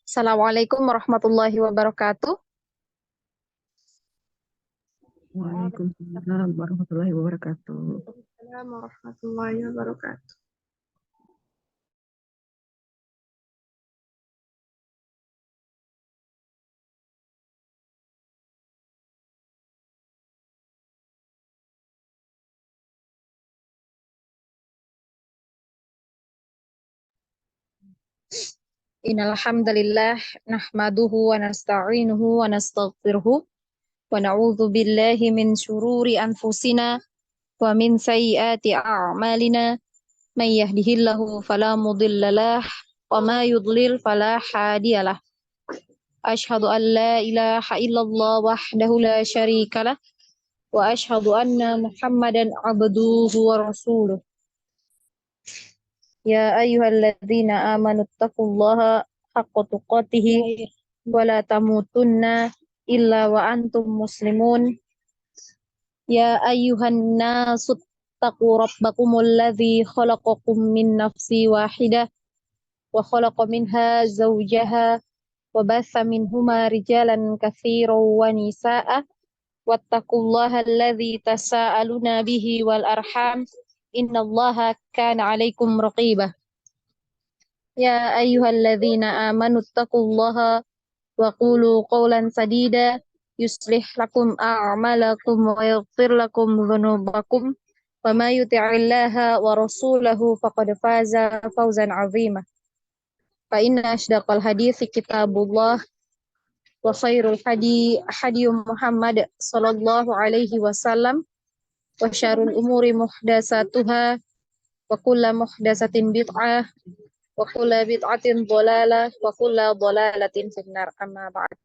Assalamualaikum warahmatullahi wabarakatuh. Waalaikumsalam warahmatullahi wabarakatuh. Waalaikumsalam warahmatullahi wabarakatuh. Innal hamdalillah nahmaduhu wa nasta'inuhu wa nastaghfiruhu wa na'udzu billahi min shururi anfusina wa min sayyiati a'malina may yahdihillahu fala mudhillalah wa may yudlil fala hadiyalah. Asyhadu an la ilaha illallah wahdahu la syarikalah wa asyhadu anna Muhammadan abduhu wa rasuluh. Ya ayyuhalladzina amanu taqullaha haqqa tuqatih wa la tamutunna illa wa antum muslimun. Ya ayyuhan nasu taqu rabbakumul ladzi khalaqakum min nafsi wahidah wa khalaqa minha zawjaha wa batha minhuma rijalan katsiran wa nisaa'a wattaqullaha alladzi tasaaluna bihi wal arham innallaha kana 'alaikum raqibah. Ya ayyuhalladzina amanu taqullaha wa qulu qawlan sadida yuslih lakum a'malakum wa yaghfir lakum dhunubakum wa may yuti'illaha wa rasulahu faqad faza fawzan 'azima. Fa inna ashdaqal hadithi kitabullah wa khairul hadi Muhammad sallallahu alaihi wasallam wa syarrul umuri muhdatsatuha wa kullu muhdatsatin bid'ah wa kullu bid'atin dhalalah wa kullu dhalalatin finnar amma ba'd.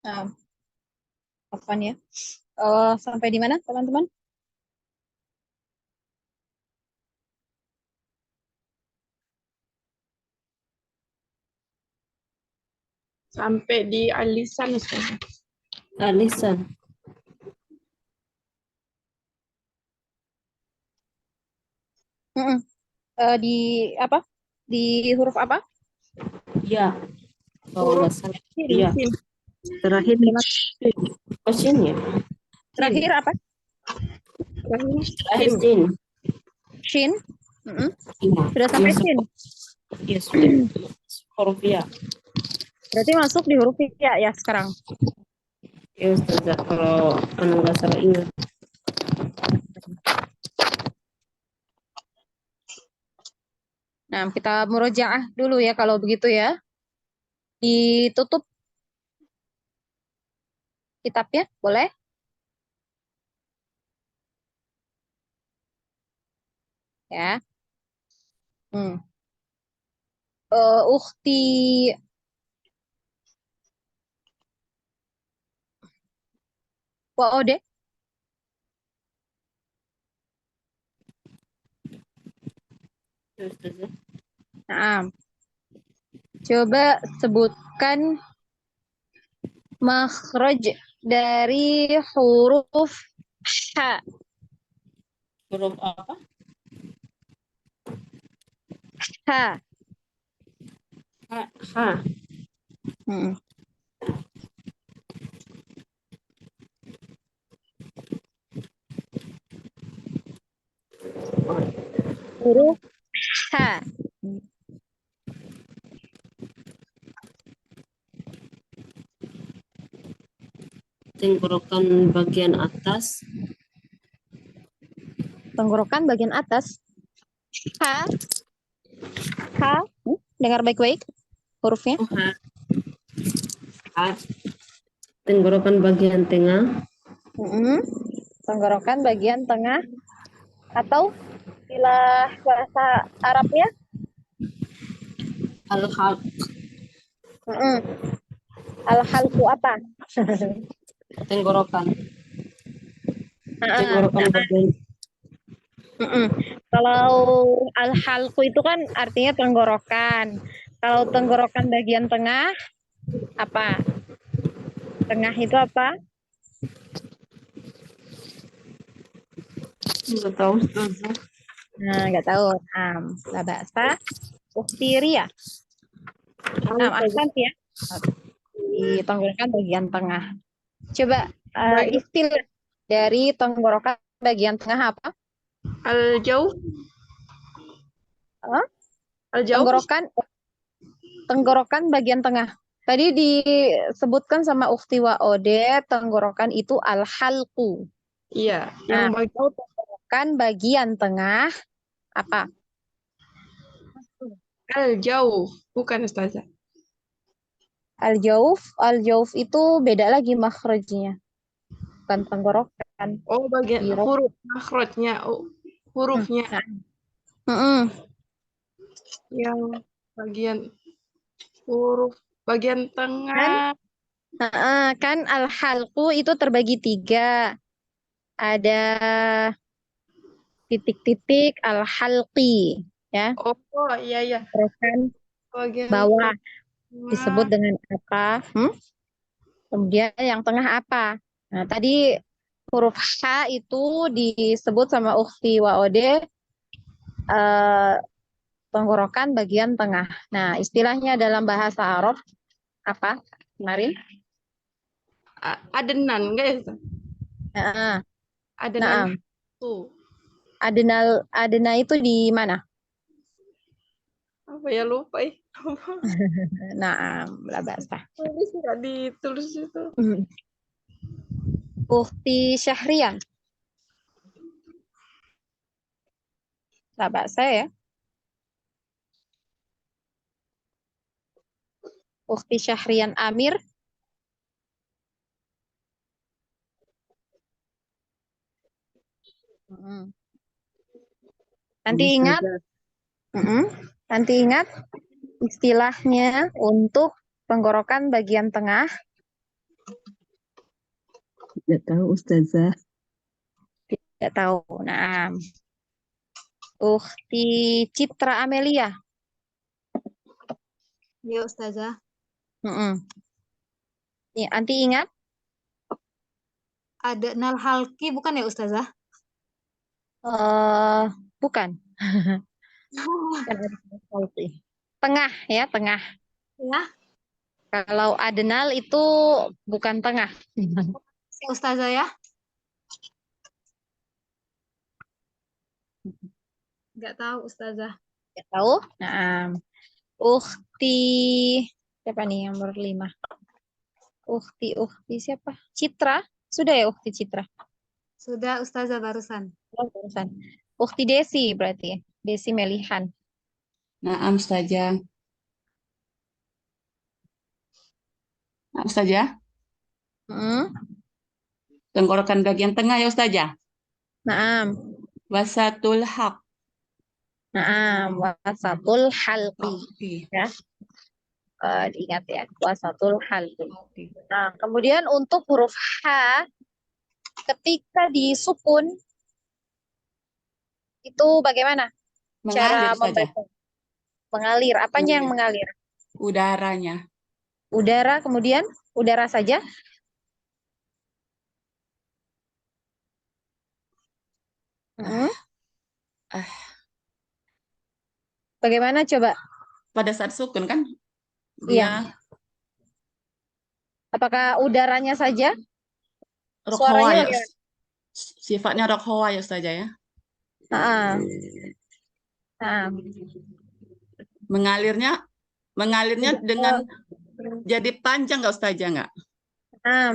Nah, apa nih ya? Sampai di mana, teman-teman? Sampai di alisan Ustaz. Alisan. Mm-mm. Di apa? Di huruf apa? Ya. Kalau nggak salah. Ya. Terakhir Question ya. Terakhir apa? Terakhir sin. Shin. Mm-mm. Ya. Sudah sampai Masuk. shin. Ya sudah. Huruf ya. Berarti masuk di huruf ya ya sekarang. Ya Ustazah, kalau nggak salah ingat. Nah, kita murojaah dulu ya kalau begitu ya. Ditutup kitabnya, boleh? Ya. Hmm. Ukhti Waode. Ya, Ustazah. Nah, coba sebutkan makhraj dari huruf ha. Huruf apa? Ha. Ha. Ha. Hmm. Huruf ha. Tenggorokan bagian atas. Tenggorokan bagian atas. Ha. Ha. Dengar baik-baik hurufnya. Oh, ha. Ha. Tenggorokan bagian tengah. Mm-mm. Tenggorokan bagian tengah atau istilah bahasa Arabnya. Al-halq. Mm-mm. Al-halqu apa? Tenggorokan. Heeh. Tenggorokan bagian. Mm-mm. Kalau al-halqu itu kan artinya tenggorokan. Kalau tenggorokan bagian tengah apa? Tengah itu apa? Nggak tahu, Ustazah. Nah, nggak tahu. La bahasa Uktiria. Ahsan ya. Di tenggorokan bagian tengah. Coba Bagi istilah dari tenggorokan bagian tengah apa? al-jauh, Hah? al-jauh. Tenggorokan bagian tengah. Tadi disebutkan sama Ukti Ode, tenggorokan itu al-halqu. Iya, Nah, yang bagi kalau tenggorokan bagian tengah apa? al-jauh, bukan Ustazah. Al-jauf itu beda lagi makhrajnya. Bukan tenggorokan. Oh, bagian Biro. huruf makhrajnya, oh, hurufnya Mm-mm. yang bagian huruf bagian Kan, tengah. kan al-halqu itu terbagi 3. Ada titik-titik al-halqi. Ya, Oh, iya iya, terus kan bagian bawah disebut tengah. dengan apa? Kemudian yang tengah apa? Nah, tadi huruf H itu disebut sama Ukhti Waode eh, tenggorokan bagian tengah. Nah, istilahnya dalam bahasa Arab apa? Kemarin? Adenan enggak ya Ustaz? Nah, Adenan nah, tuh. adena itu di mana? Apa ya lupa ya? Nah, lah bahasa. Ini sudah ditulis itu. Ukhti Syahrian. Lah bahasa ya. Ukhti Syahrian Amir. Mm. Nanti ingat, nanti ingat istilahnya untuk tenggorokan bagian tengah. Tidak tahu Ustazah. Tidak tahu. Nah, Ukhti Citra Amelia. Ya Ustazah, Mm-mm. Ya, nanti ingat. ada nal halki bukan ya Ustazah? eh bukan. Bukan ada salty. Tengah ya, tengah. Ya, Kalau adenal itu bukan tengah. si Ustazah ya? Nggak tahu Ustazah. Nggak tahu. Nah, Ukhti siapa nih yang nomor 5? Ukhti siapa? Citra. Sudah ya Ukhti Citra. Sudah Ustazah barusan. Oh, barusan. Ukhti Desi berarti ya. Desi Melihan. Naam Ustazah. Nah, Ustazah, Hmm. tenggorokan bagian tengah ya Ustazah. Naam. Wasatul haq. Wasatul halqi. Oke. Ya, diingat ya, wasatul halqi. Oke. Nah, kemudian untuk huruf H, ketika disukun, itu bagaimana Mengalir cara saja. membaca? Mengalir. Apanya yang mengalir? Udaranya. Udara, kemudian udara saja. Mm-mm. Ah, Bagaimana coba? pada saat sukun kan Iya. dia Apakah udaranya saja? rokhawa Suaranya ya. bagaimana? Sifatnya rokhawa ya Ustazah ya. Ah, ah. Mengalirnya dengan jadi panjang nggak Ustazah nggak? Ah.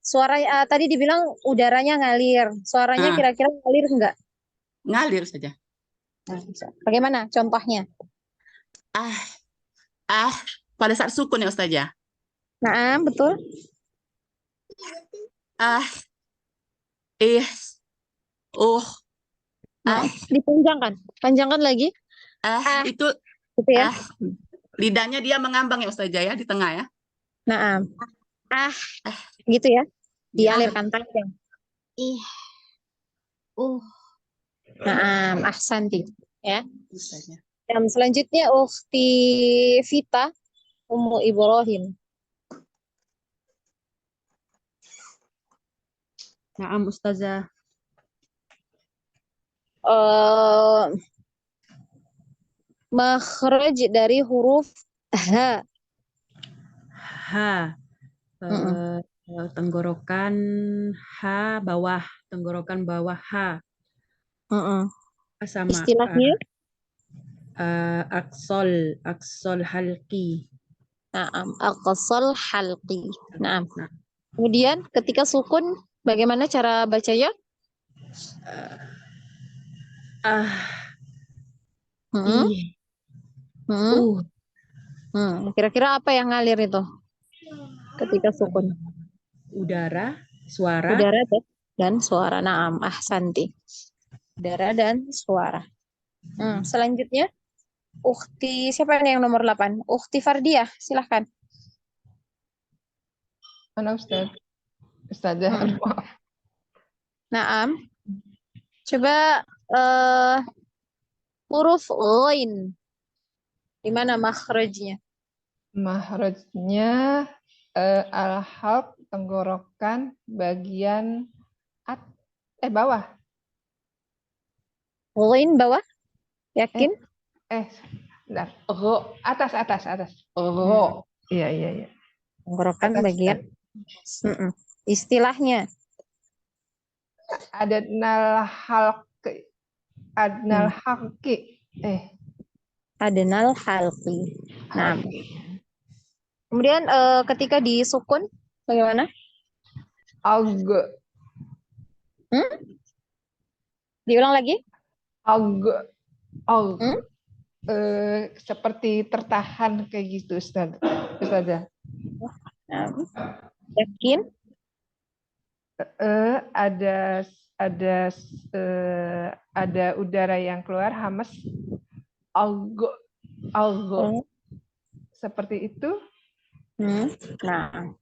Suara tadi dibilang udaranya ngalir. Suaranya Ah, kira-kira ngalir enggak? ngalir saja. Nah, bagaimana contohnya? Ah, ah, pada saat sukun ya Ustazah. Nah, betul. Ah, ih, Nah, ah, dipanjangkan. Panjangkan lagi. Ah, itu gitu ya. lidahnya dia mengambang ya Ustazah ya di tengah ya. Nah, Ah, gitu ya. ya. Dialirkan panjang. Ih. Nah, ahsanti. Ya. Ustazah. Dan selanjutnya Ukhti Vita Ummu Ibrahim. Naam Ustazah. Eh makhraj dari huruf H. H. Tenggorokan H bawah. Tenggorokan bawah H. Sama Istilahnya aksol halki. aqsal halqi. Nah, Nah, kemudian ketika sukun bagaimana cara bacanya? ah, Hmm, ih, hmm, Kira-kira apa yang ngalir itu ketika sukun? udara, suara, Udara dan suara. Naam, ahsanti. Udara dan suara. Selanjutnya, Ukhti, siapa ini yang nomor 8? Ukhti Fardiah, silahkan. Mana Ustaz? Ustazah, Hmm. maaf. Naam. Coba huruf ghain. Di mana makhrajnya? Mahrajnya al-halq, tenggorokan bagian bawah. Ghain bawah? Yakin? Bentar. Ro, atas. Ro. Iya. Tenggorokan Atas, bagian. Istilahnya. Adnal halqi. Adnal halqi. Adnal halqi. Nah, Halqi. kemudian ketika disukun bagaimana? Ag. Diulang lagi? Ag. Hmm? Seperti tertahan kayak gitu, Ustazah. Nah, yakin? Ada ada udara yang keluar, hamas. Algo. Hmm. Seperti itu. Nah,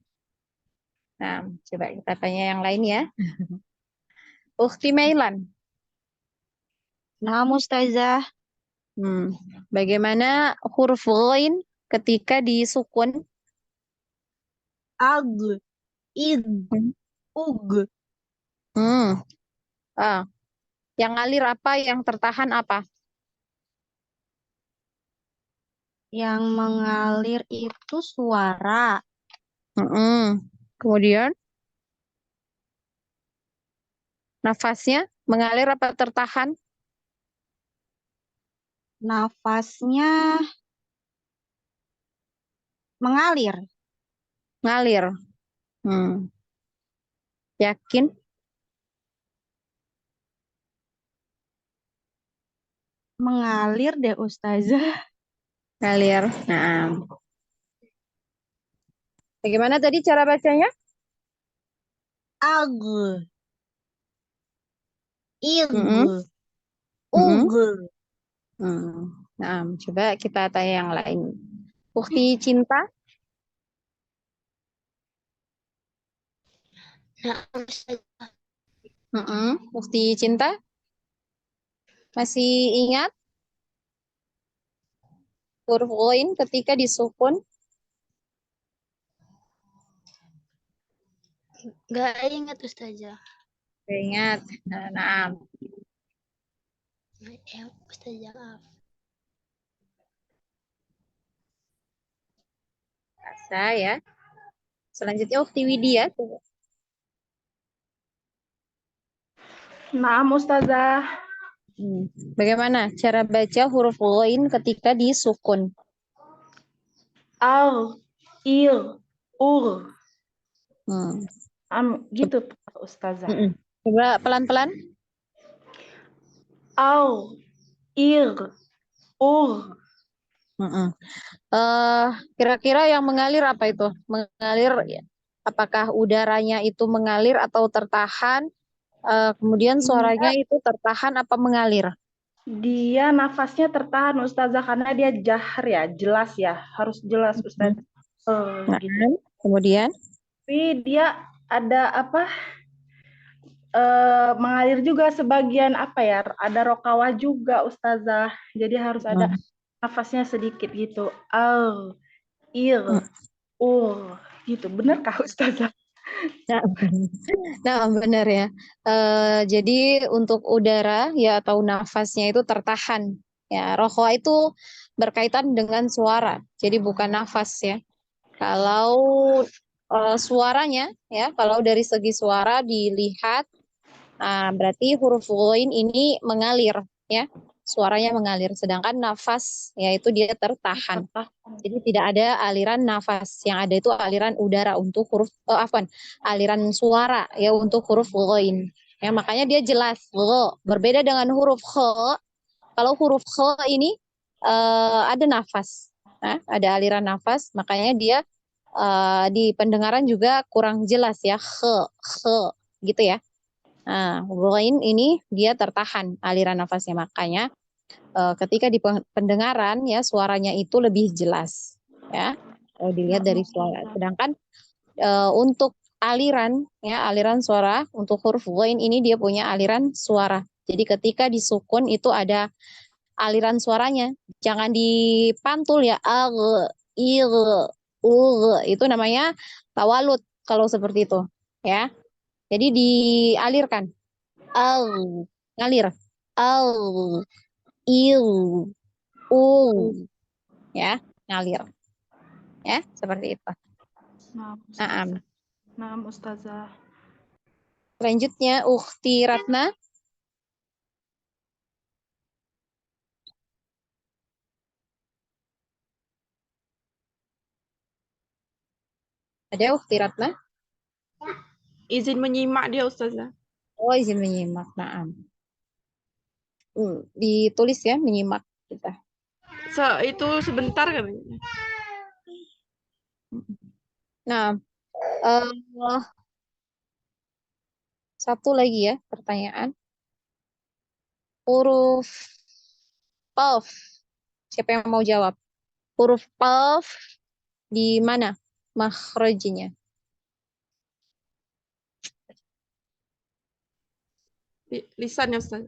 coba kita tanya yang lain ya. Ukhti Mailan. Nah, Ustazah. Bagaimana huruf ghain ketika disukun? Ag. Id. Hmm. Ug. Yang ngalir apa? Yang tertahan apa? Yang mengalir itu suara. Kemudian nafasnya mengalir apa tertahan? Nafasnya mengalir. Ngalir. Yakin? Mengalir deh Ustazah. Ngalir. Nah, bagaimana tadi cara bacanya? Ag. Ig. Mm-mm. Ug. Nah, coba kita tanya yang lain. Ukti cinta? Ukti cinta? Masih ingat huruf ghain ketika disukun? Gak ingat Ustazah. Ingat. Nah, Ustazah maaf. saya. Selanjutnya Ukti Widya. Coba. Naam Ustazah. Bagaimana cara baca huruf ghain ketika disukun? Al, il, ur. Hmm. Gitu Ustazah. Coba pelan-pelan. Al, il, ur. Kira-kira yang mengalir apa itu? Mengalir, ya. Apakah udaranya itu mengalir atau tertahan? Kemudian suaranya itu tertahan apa mengalir? Dia nafasnya tertahan Ustazah karena dia jahar ya, jelas ya, harus jelas Ustazah. Gitu. Kemudian? Tapi dia ada apa? Mengalir juga sebagian apa ya? Ada rokawah juga Ustazah. Jadi harus ada nafasnya sedikit gitu. Al, il, gitu. Benarkah Ustazah? Nah, benar ya. Jadi untuk udara ya atau nafasnya itu tertahan. Ya, rohwa itu berkaitan dengan suara. Jadi bukan nafas ya. Kalau suaranya ya, kalau dari segi suara dilihat, berarti huruf ghain ini mengalir ya. Suaranya mengalir, sedangkan nafas yaitu dia tertahan. Jadi tidak ada aliran nafas, yang ada itu aliran udara untuk huruf aliran suara ya untuk huruf ghain. Ya, makanya dia jelas gha. Berbeda dengan huruf kha. Kalau huruf kha ini ada nafas. Nah, ada aliran nafas, makanya dia di pendengaran juga kurang jelas ya, kha gitu ya. Nah, ghain ini dia tertahan aliran nafasnya, makanya ketika di pendengaran ya suaranya itu lebih jelas ya kalau dilihat dari suara. Sedangkan untuk aliran ya aliran suara untuk huruf ghain ini dia punya aliran suara. Jadi ketika disukun itu ada aliran suaranya. Jangan dipantul ya ag, il, itu namanya tawalut kalau seperti itu ya. Jadi dialirkan. Al, ngalir. Al, il, ya, ngalir. Ya, seperti itu. Nah, Ustazah. Selanjutnya, Ukhti Ratna. Ada Ukhti Ratna? Izin menyimak dia Ustazah. Oh, izin menyimak. Naam. Ditulis ya, menyimak kita. Itu sebentar katanya. Nah, satu lagi ya pertanyaan. Huruf qaf. Siapa yang mau jawab? Huruf qaf di mana makhrajnya? Lisan ya Ustaz.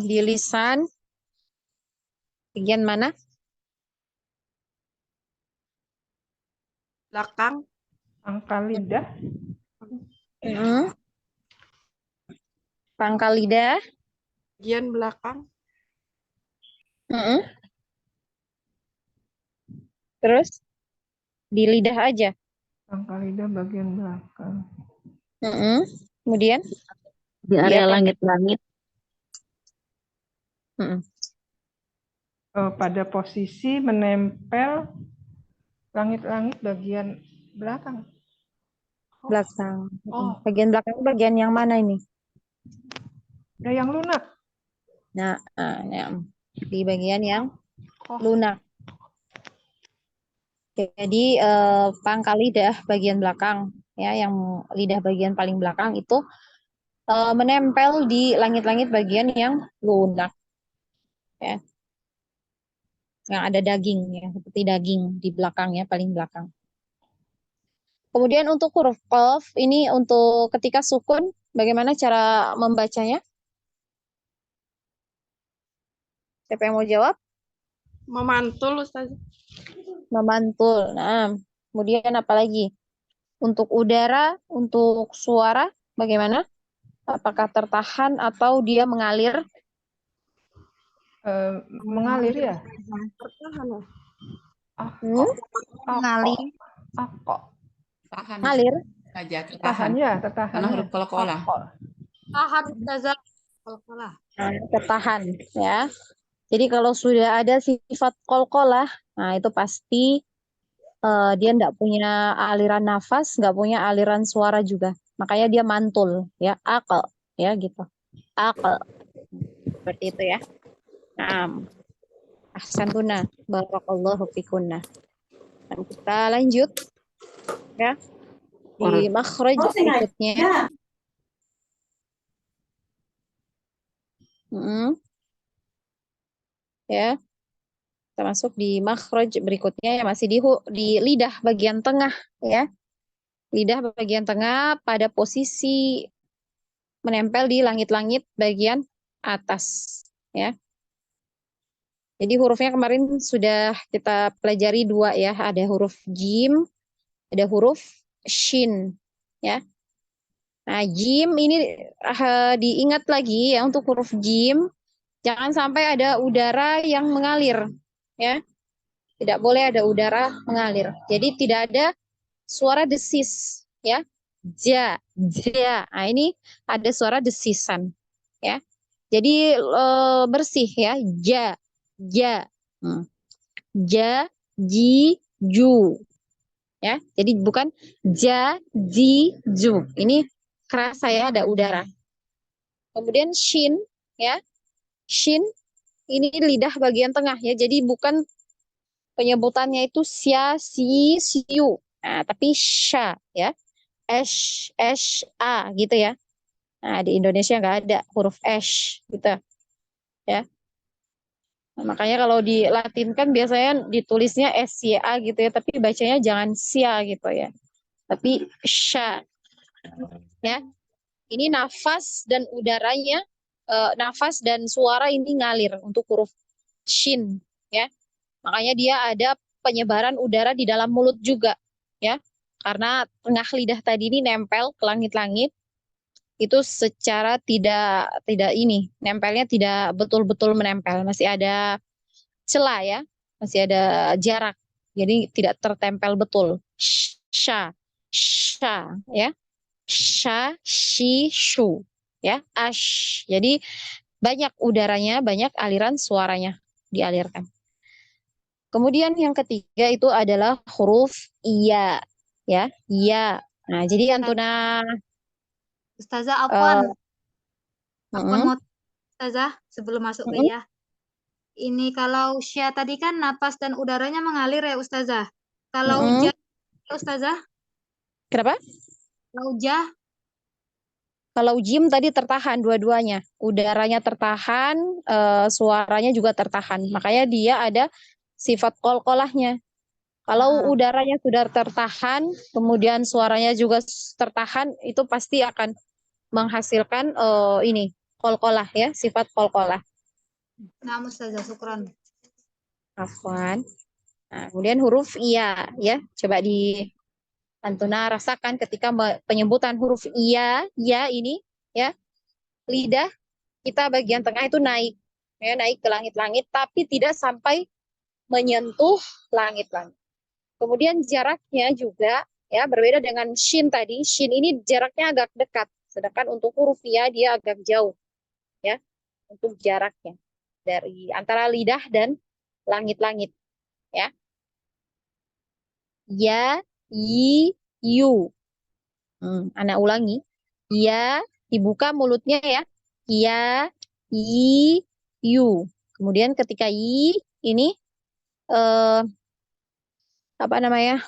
Di lisan. Bagian mana? Belakang. Pangkal lidah. Pangkal lidah. Bagian belakang. Terus di lidah aja. Pangkal lidah bagian belakang. Kemudian Di area langit-langit. Pada posisi menempel langit-langit bagian belakang. belakang. Bagian belakang itu bagian yang mana ini? Ada yang lunak. Nah, di bagian yang lunak. Jadi pangkal lidah bagian belakang ya, yang lidah bagian paling belakang itu menempel di langit-langit bagian yang lunak. ya, yang ada daging ya, seperti daging di belakangnya, paling belakang. Kemudian untuk huruf qaf ini untuk ketika sukun, bagaimana cara membacanya? Siapa yang mau jawab? Memantul Ustaz. Memantul. Nah, kemudian apa lagi? Untuk udara, untuk suara, bagaimana? Apakah tertahan atau dia mengalir? Mengalir ya? Hmm? Mengalir. Ako. Tahan Mengalir. saja, Tertahan tertahan. ya, tertahan. Karena huruf qalqalah. Tahan Ustazah. Qalqalah. Nah, tertahan ya. Jadi kalau sudah ada sifat qalqalah, nah itu pasti dia nggak punya aliran nafas, nggak punya aliran suara juga. Makanya dia mantul ya, akal ya gitu. Akal. Seperti itu ya. Nah, ahsantuna barakallahu fikunna. Dan kita lanjut ya di makhraj berikutnya. Ya, kita masuk di makhraj berikutnya yang masih di lidah bagian tengah ya. Lidah bagian tengah pada posisi menempel di langit-langit bagian atas ya. Jadi hurufnya kemarin sudah kita pelajari dua ya, ada huruf jim, ada huruf shin ya. Nah, jim ini diingat lagi ya untuk huruf jim, jangan sampai ada udara yang mengalir ya. Tidak boleh ada udara mengalir. Jadi tidak ada suara desis ya. Ja, ja. Nah, ini ada suara desisan ya. Jadi bersih ya. Ja, ja. Ja, ji, ju. Ya. Jadi bukan ja, ji, ju. Ini keras ya, ada udara. Kemudian shin ya. Shin ini lidah bagian tengah ya. Jadi bukan penyebutannya itu sia, si, siu. Nah, tapi sha ya. A gitu ya. Nah, di Indonesia nggak ada huruf gitu ya. Nah, makanya kalau dilatinkan biasanya ditulisnya SYA gitu ya, tapi bacanya jangan sia gitu ya. Tapi sha ya. Ini nafas dan udaranya, nafas dan suara ini ngalir untuk huruf shin ya. Makanya dia ada penyebaran udara di dalam mulut juga ya. Karena tengah lidah tadi ini nempel ke langit-langit, itu secara tidak ini nempelnya tidak betul-betul menempel, masih ada celah ya, masih ada jarak, jadi tidak tertempel betul. Sha, sha ya, sha, shi, shu ya, ash. Jadi banyak udaranya, banyak aliran suaranya dialirkan. Kemudian yang ketiga itu adalah huruf iya ya, iya. Nah, jadi Antuna Ustazah Afwan. Afwan mm, mau Ustazah sebelum masuk ke mm, ya. Ini kalau sya tadi kan napas dan udaranya mengalir ya Ustazah. Kalau mm. ja Ustazah, Kenapa? kalau ja Kalau jim tadi tertahan dua-duanya, udaranya tertahan, suaranya juga tertahan. Makanya dia ada sifat kolkolahnya. Kalau udaranya sudah tertahan, kemudian suaranya juga tertahan, itu pasti akan menghasilkan ini kolkolah ya, sifat kolkolah. nah Ustazah, syukran. Afwan. Nah, kemudian huruf iya ya, coba di Antuna rasakan ketika penyebutan huruf iya, ya ini ya, lidah kita bagian tengah itu naik ya, naik ke langit-langit tapi tidak sampai menyentuh langit-langit. Kemudian jaraknya juga ya berbeda dengan shin tadi. Shin ini jaraknya agak dekat, sedangkan untuk huruf ya dia agak jauh ya untuk jaraknya dari antara lidah dan langit-langit ya. Ya, yi, yu. Anak ulangi. Ya, dibuka mulutnya ya. Ya, yi, yu. Kemudian ketika yi ini eh, apa namanya?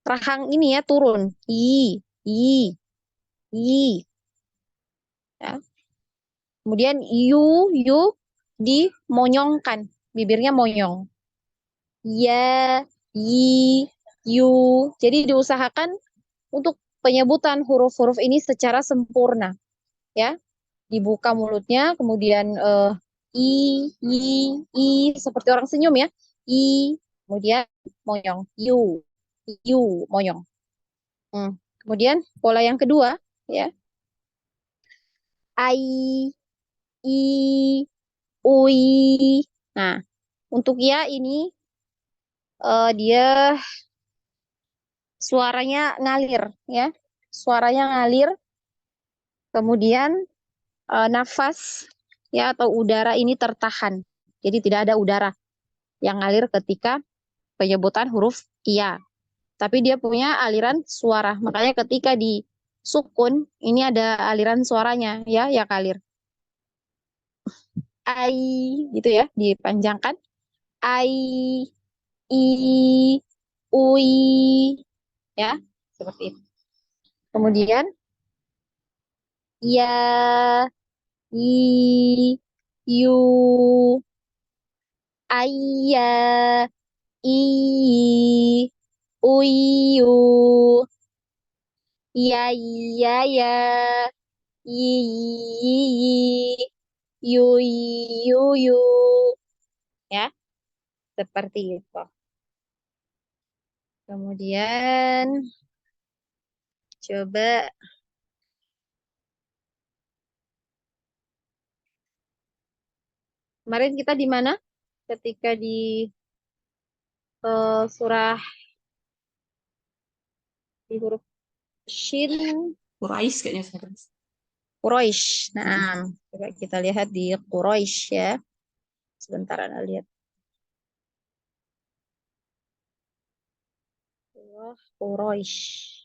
Rahang ini ya turun. Yi, yi, yi. Ya. Kemudian yu, yu dimonyongkan, bibirnya monyong. Ya, yi, yu. Jadi diusahakan untuk penyebutan huruf-huruf ini secara sempurna, ya. Dibuka mulutnya, kemudian i, i, seperti orang senyum ya. I, kemudian monyong, yu, monyong. Kemudian pola yang kedua, ya. Ai, i, ui. Nah, untuk ya ini dia suaranya ngalir, ya. Suaranya ngalir, kemudian nafas ya atau udara ini tertahan. Jadi tidak ada udara yang ngalir ketika penyebutan huruf iya. Tapi dia punya aliran suara. Makanya ketika di sukun ini ada aliran suaranya ya yang ngalir. Ai gitu ya, dipanjangkan. Ai, i, ui ya, seperti itu. Kemudian ya, i, yu, ayya, i, uyu, ya, ya, ya, yi, yi, yu, yu, yu, ya, seperti itu. Kemudian coba kemarin kita di mana? Ketika di surah di huruf shin Quraisy kayaknya Ustazah. Quraisy. Nah, coba kita lihat di Quraisy ya. Sebentar Ana lihat. Surah Quraisy.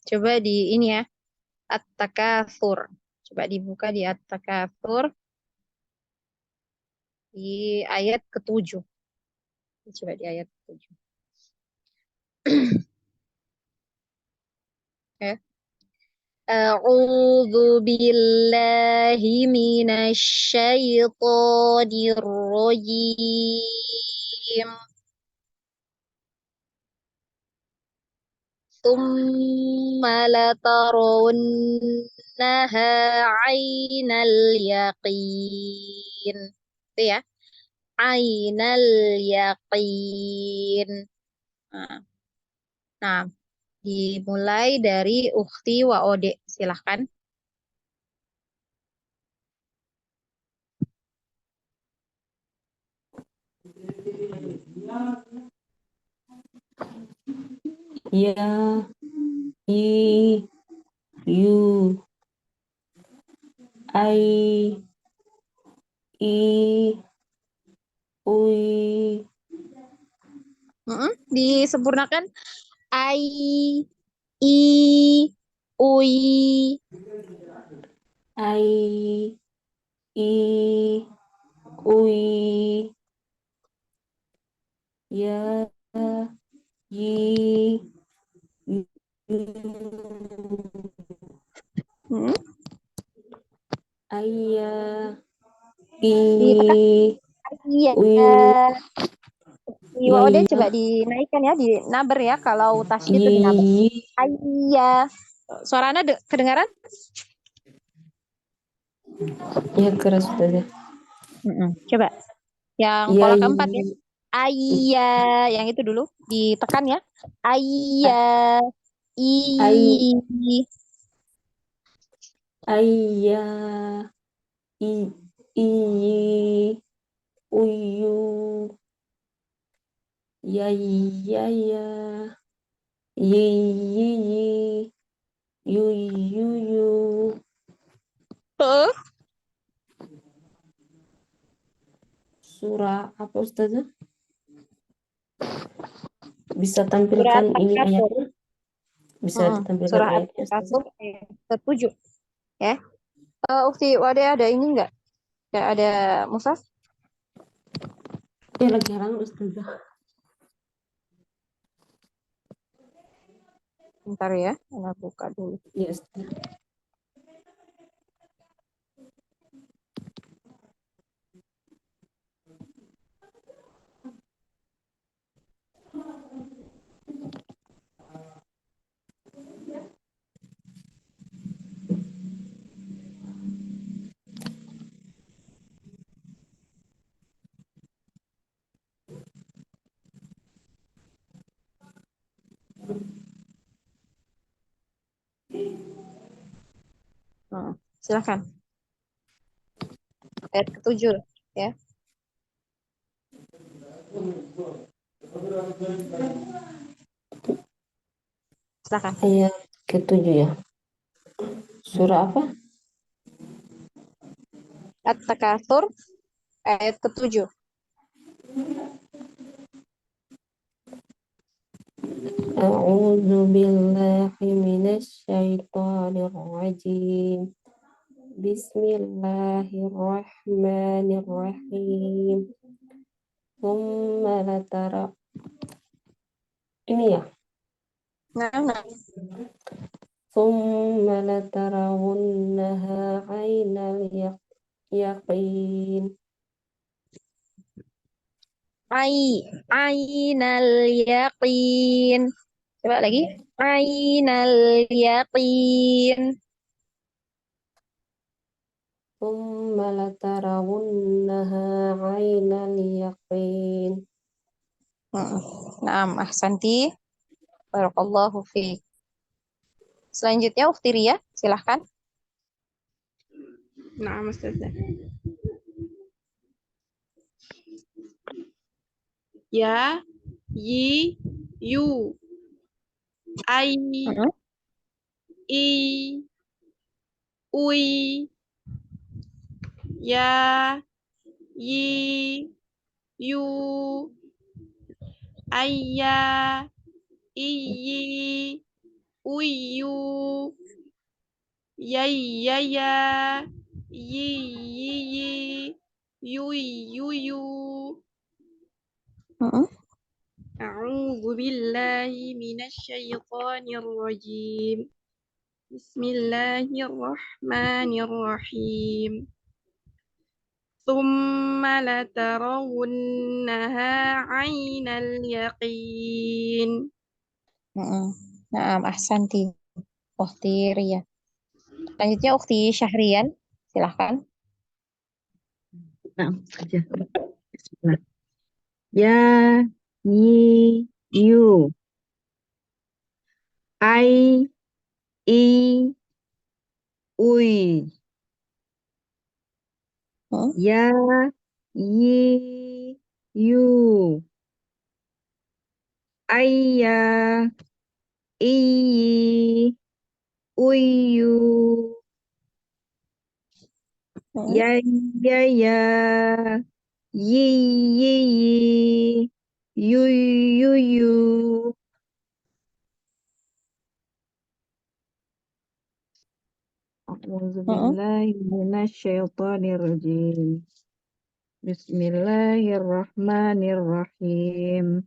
Coba di ini ya, At-Takatsur. Coba dibuka di At-Takatsur di ayat ke-7. Coba di ayat ke-7. Ya. A'udzu billahi minasy syaithanir rajim. Tsumma latarawunnaha 'ainal yaqin. Itu ya. 'Ainal yaqin. Nah, nah, dimulai dari ukhti wa ode. Silahkan. Ya, i, yu, ai, i, ui, Disempurnakan. Ai, i, ui. ai, i, ui, ya, yi, yu, Hmm, ayya, Ditekan. i, Iya. uyu, Iwa ode ya, coba dinaikkan ya, dinaber ya. Kalau tasydid itu dinaber. yi, Iya. Suaranya kedengaran? ya keras Ustazah. Coba. Yang Ya, pola keempat ya. Ayya. Yang itu dulu. Ditekan ya. Ayya. ai, I. ayya, i, i, uyu, Ya, ya, ya. Yi, yi, yi. Yu, yu, yu. Surah apa Ustazah? Bisa Surah tampilkan ini At-Takatsur. ayatnya? Bisa ditampilkan Surah ayatnya Ustazah? At-Takatsur ayat ke-7 ya. Ukti Wade ada ini enggak? Enggak ada mushaf? Lagi halang Ustazah. Bentar ya, Ana buka dulu. Ya Ustazah. Silakan. Ayat ke-7 ya. Silakan. Ayat ke-7 ya. Surah apa? At-Takatsur ayat ke-7. A'udzu billahi minasyaitonir rajim. Bismillahirrahmanirrahim. Tsumma latara. Ini ya. Nah. Tsumma latarawunnaha ainal yaqin. Ainal yaqin. Coba lagi. Ainal yaqin. Tsumma latarawunnaha ainal yaqin. Naam, ahsanti. Barakallahu fiik. Selanjutnya Ukhti Ria, silahkan. Nah, Ustazah. Ya, yi, yu. Ai, i, ui. Ya, yi, yu. Ayya, iyi, uyu. Yay, yaya. Yi, yi, yui, yuyu. أعوذ بالله من الشيطان الرجيم. بسم الله الرحمن الرحيم. ثم لترونها عين اليقين. Naam, ahsanti. Ukhti Ria. Selanjutnya Ukhti Syahrian, silahkan. Nah, aja. Bismillah. Ya, yi, yu. Ai, i, ui. Ya, yi, yu. Ayya, iyi, uyu. Ya, ya, ya. Yi, yi, yi. Yu, yu, yu. A'udzu billahi minasyaitonir rajim. Bismillahirrahmanirrahim.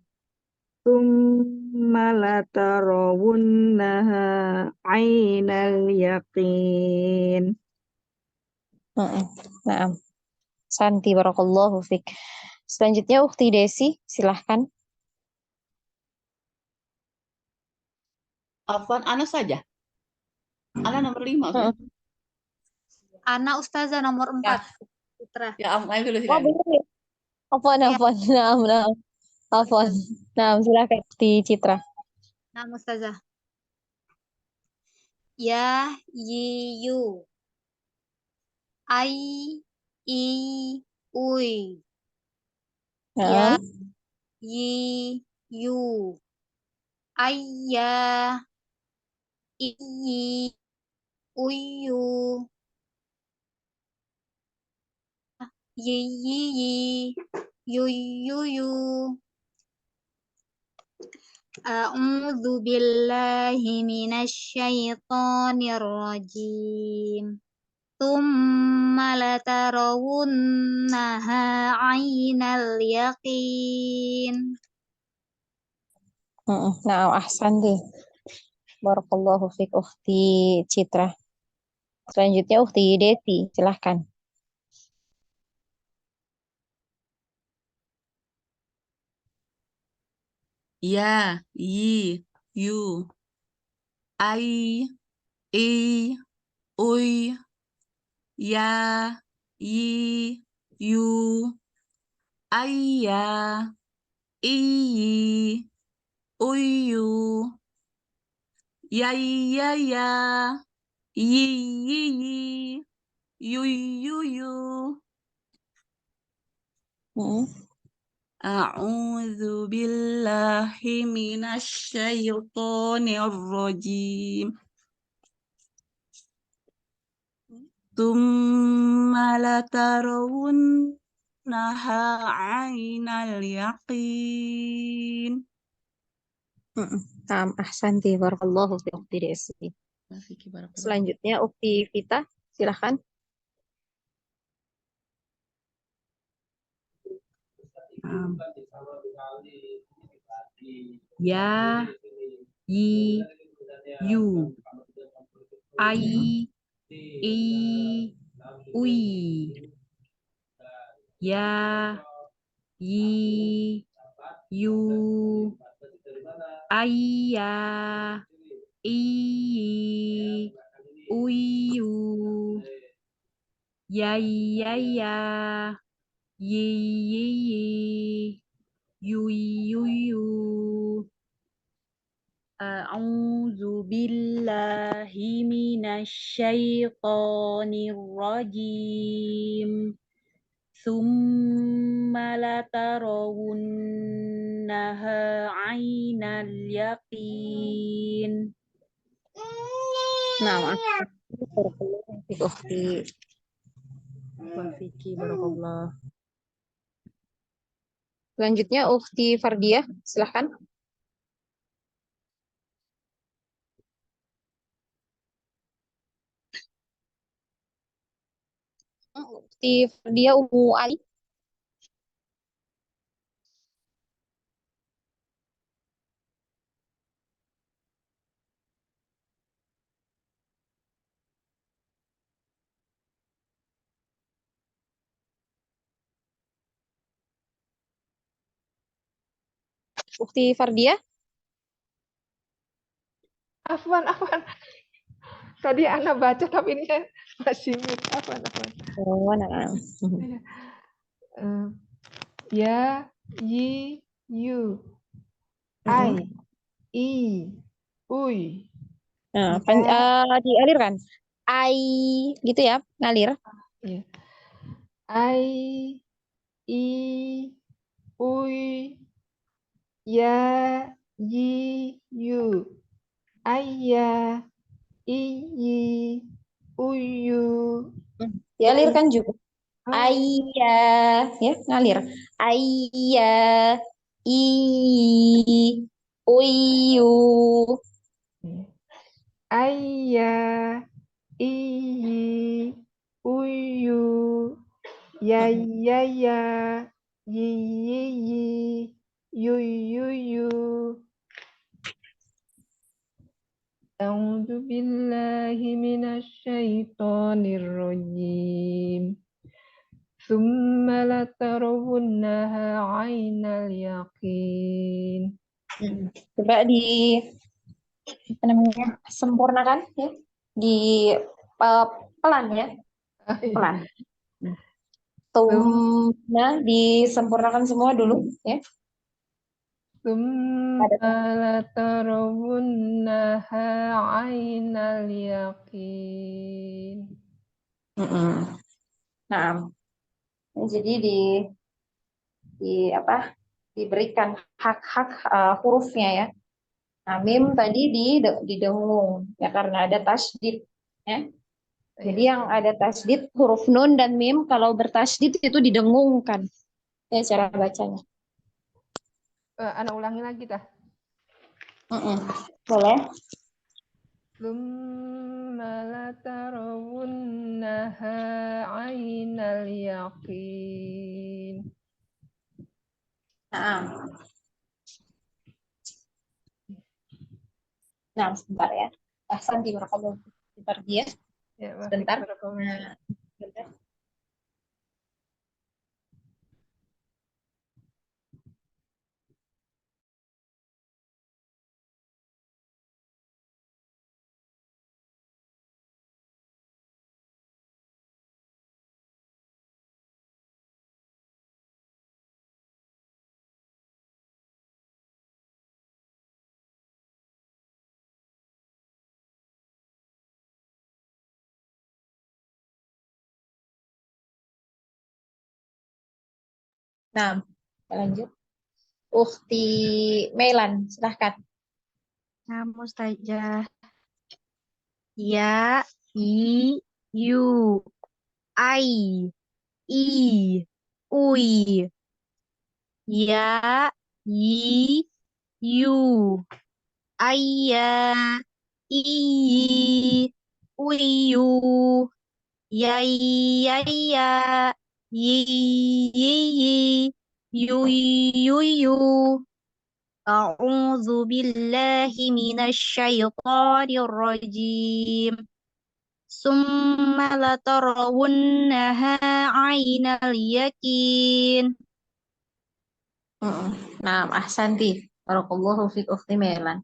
Tsumma latarawunnaha ainal yaqin. Naam. Santi, barakallahu fiik. Selanjutnya Ukhti Desi, silahkan. Afwan, Ana saja. Ana nomor 5. Ana Ustazah nomor 4. Putra. Ya, ayo dulu Oh, silakan. benar ya? Afwan. Naam. Afwan. Naam, silahkan Ukhti Citra. Nama Ustazah. Ya, yi, yu. Ai, i, ui. Ya, Naam. yi, yu, ayya, iyi, uyu, yiyi, yuyuyu. A'udzu billahi minasyaitonir rajim. Tsumma latarawunnaha 'ainal yaqin. Nah, ahsanti. Barakallahu fiik Ukhti Citra. Selanjutnya Ukhti Deti, silahkan. Ya, yi, yu, ai, i, uy, ya, yi, yu, ayya, iyi, uyu, ya, ya, ya, yi, yi, yi, yu, yu, yu. A'udzu billahi minasyaitonir rajim. Tsumma latarawunnaha 'ainal yaqin. Nah, ahsanti. Barakallahu fiik Ukhti Desi. Selanjutnya Ukhti Vita, silahkan. Ya, yi, yu, ai, i, ui, ya, yi, yu, ayya, iyi, uyu, ya, ya, ya, yi, yi, yi, yu, yu, yu. A'udzu billahi minasyaitonir rajim. Tsumma latarawunnaha 'ainal yaqin. Nah, barakallahu fiik Ukhti. Wa fiki barakallah. Selanjutnya Ukhti Fardiah, silahkan. Ukhti Fardiah Ummu Ali. Ukhti Fardiah. Afwan, afwan. Tadi anak baca tapi ini masih mute. Afwan, afwan. Oh, nah. Ya, yi, yu, ai, i, uy. Nah, Ya, dialirkan. Ai, gitu ya, ngalir. ya. Ai, i, uy, ya, yi, yu. Ayya, iyi, uyu. Dialirkan juga. Oh, Ayya, ya, ngalir. Ayya, i, uyu. ayya, iyi, uyu. Ya, ya, ya, yi, yi, yi, yu, yu, yu. A'udzu billahi minasyaitonir rajim. Tsumma latarawunnaha 'ainal yaqin. Coba apa namanya, sempurnakan ya. Di pelan ya, pelan. Tumnya disempurnakan semua dulu ya. Tsumma latarawunnaha 'ainal yaqin. Nah, jadi di apa? diberikan hak-hak hurufnya ya. Nah, mim tadi didengung ya karena ada tasdid ya. Jadi yang ada tasdid huruf nun dan mim kalau bertasdid itu didengungkan ya cara bacanya. Ana ulangi lagi dah. Boleh? Tsumma latarawunnaha 'ainal yaqin. Nah, sebentar ya. Santi barakallahu fiik. Sebentar dia. Ya, Sebentar. barakallahu. Nah, sebentar. Nah, lanjut. Ukhti Melan, silahkan. Nah, Mustajah. Ya, i, yu, ai, i, ui. Ya, yi, yu, ayya, i, uyu, yai, yaya, yi, yi, yu, yu, yu. A'udzu billahi minasy syaithanir rajim. Summa latarawunnaha 'ainal yakin. Nah, Ahsanti. Barakallahu fiik Ukhti Melan.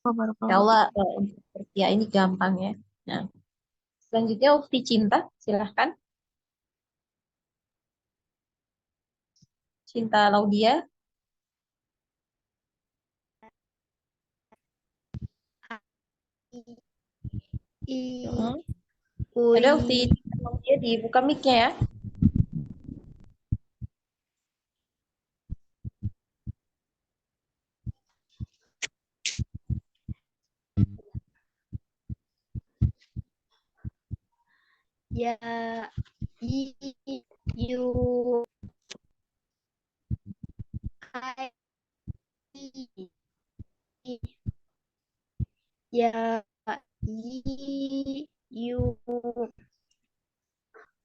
Insya Allah untuk ya ini gampang ya. Nah, selanjutnya Ukhti Cinta, silahkan. Cinta Laudia. Ada Ukhti Cinta Laudia dibuka mic-nya ya. Ya, i, yu, ai, ya, yi, yu,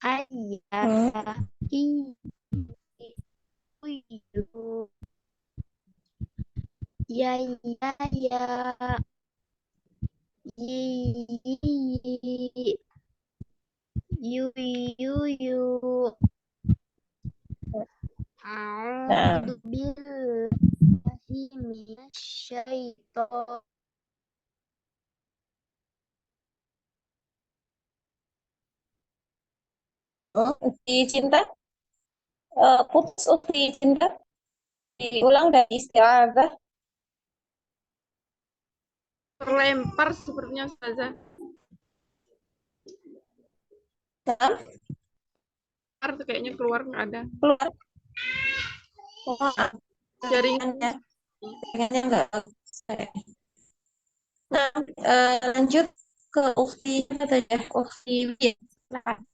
ayya, i, yu, ya, ya, ya, yi, yu, yu, yu. A'udzu billahi minasyaitonir Ukhti Cinta. Putus Ukhti Cinta. Diulang dari isti'adzah. Terlempar sepertinya Ustazah. Nah, Tuh kayaknya keluar nggak ada. keluar. Jaringannya. Jaringannya nggak bagus. Nah, lanjut ke Ukhti apa ya? Ukhti Wia. Silakan.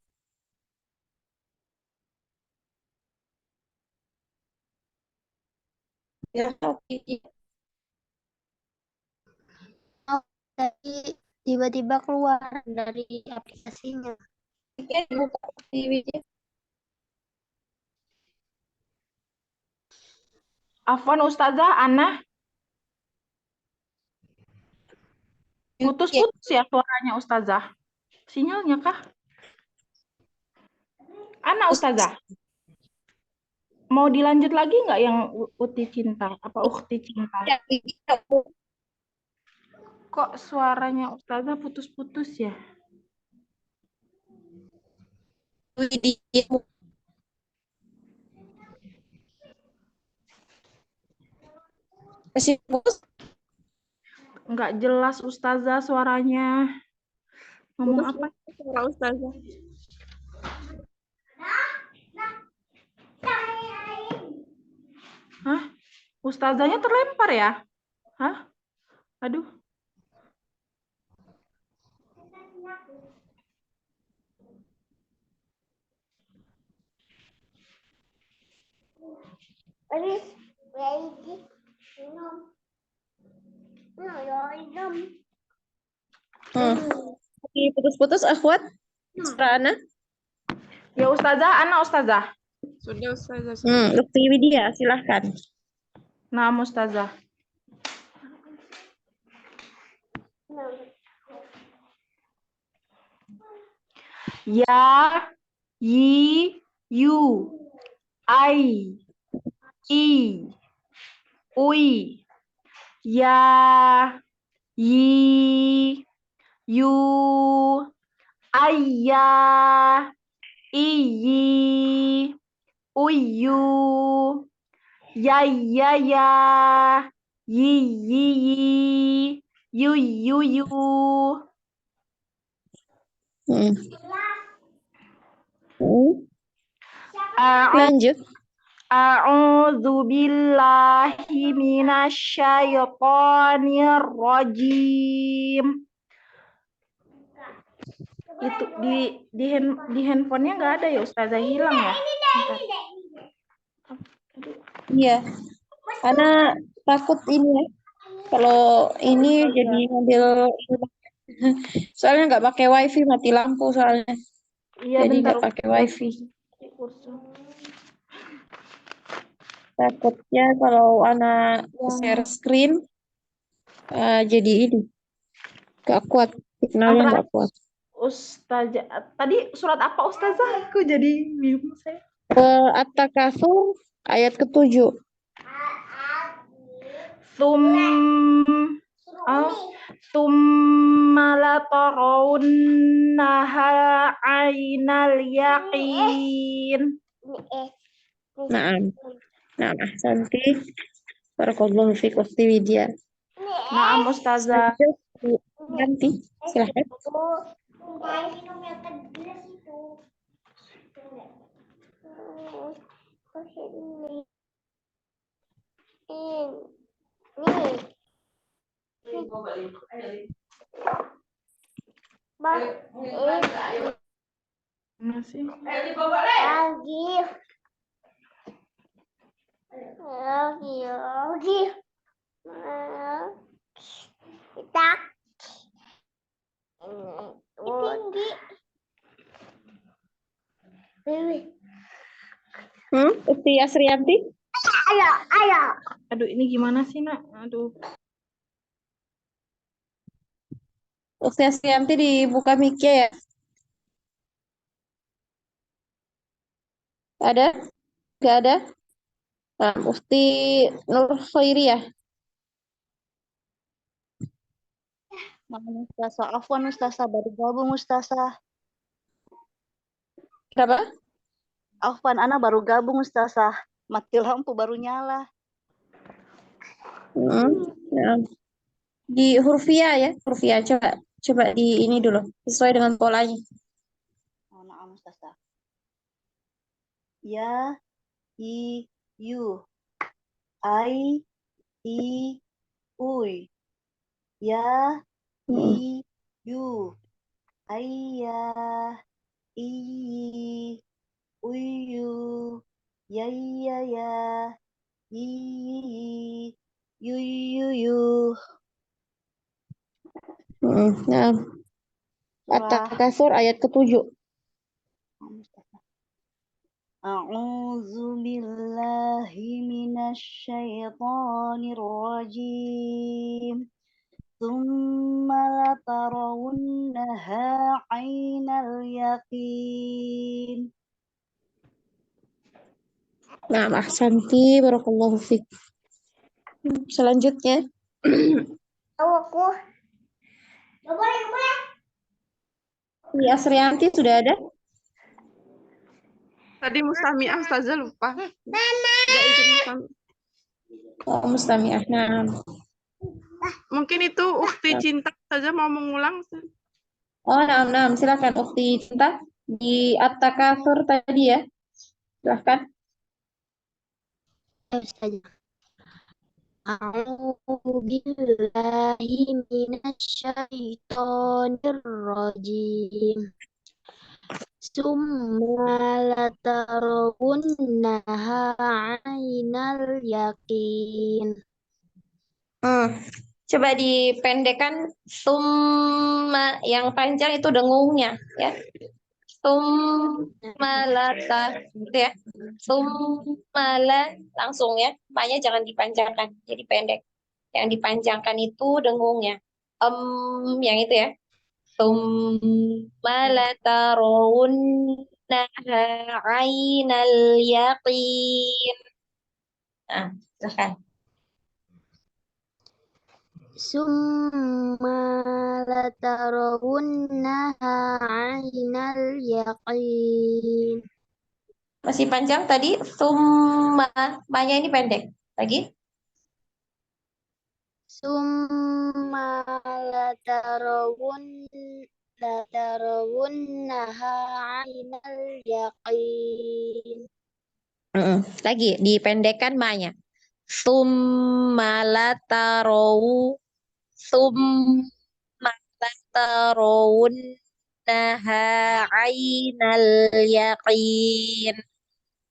Ya, Ukhti Wia. tadi tiba-tiba keluar dari aplikasinya. Oke, buka Ukhti Wia. Afwan Ustazah, Ana putus-putus ya suaranya Ustazah. Sinyalnya kah? Ana Ustazah. Mau dilanjut lagi nggak yang Uti Cinta? Apa Ukhti Cinta? Ya, Kok suaranya Ustazah putus-putus ya? Masih putus? Nggak jelas Ustazah suaranya. Ngomong apa? Suara Ustazah. Hah? Ustazahnya terlempar ya? Hah? Aduh. Putus-putus akhwat. Ana. Ya Ustazah, Ana Ustazah. Sudah Ustazah. Sudah. Ukti Widya, silahkan. Nah, Ustazah. Ya, yi, yu, ai, i, ui, ya, yi, yu, ayya, iyi, uyu, ya, yi, yu. Lanjut. A'udzu billahi minasyaitonir rajim. Itu di handphonenya nggak ada ya Ustazah, hilang ya? Iya. Karena takut ini ya. Kalau ini jadi ngambil soalnya nggak pakai wifi, mati lampu soalnya. Iya, Jadi bentar. nggak pakai wifi. Takutnya kalau anak share screen jadi ini nggak kuat, signalnya nggak kuat. Ustazah, tadi surat apa Ustazah? Aku jadi bingung saya. At-Takatsur ayat ke-7. Tsumma latarawunnaha ainal yaqin. Naam. Naam, ahsanti. Barakallahu fiik Ukhti Widya. Naam Ustazah. Nanti, silahkan. Masih. Ukhti Asriyanti? Aduh, ini gimana sih, Nak? Aduh. Ukhti Asriyanti dibuka mic-nya ya? Ada? Nggak ada? Nah, Ukhti Nur Khairiyah. Maaf Ustazah, afwan Ustazah, baru gabung Ustazah. Kenapa? Afwan, Ana baru gabung Ustazah. Mati lampu baru nyala. Ya. Di hurufiyah ya, hurufiyah. Coba di ini dulu, sesuai dengan polanya. Oh, naam Ustazah. Ya, i, yu, ai, i, ui. Ya, i, yu, ayya, iyi, uyu, ya, iyi, yu. Nah, At-Takatsur ayat ke-7. A'udzu billahi minasyaitonir rajim. Tsumma latarawunnaha 'ainal yaqin. Nah, ahsanti, barakallahu fiik. Selanjutnya. Di Asriyanti sudah ada? Tadi Mustami'ah Ustazah lupa. Nggak izin Mustami'ah. Oh, Mustami'ah. Nah. Mungkin itu Ukhti Cinta Ustazah mau mengulang. Oh, nah, silakan Ukhti Cinta di At-Takatsur tadi ya. Silakan. A'udzu billahi minasyaitonir rajim. Summa latarawunnaha 'ainal yaqin. Coba dipendekkan summa yang panjang itu dengungnya ya. Summalata gitu ya. Summala langsung ya. Maknya jangan dipanjangkan. Jadi pendek. Yang dipanjangkan itu dengungnya. Yang itu ya. Summalata rawunnaha ainal yaqin. Nah, silahkan. Summa latarawunnaha 'ainal yaqin. Masih panjang tadi. Summa. Maknya ini pendek. Lagi. Summa latarawunnaha 'ainal yaqin. Lagi dipendekkan maknya. Summalatarowu summalatarawunnaha ainal yaqin.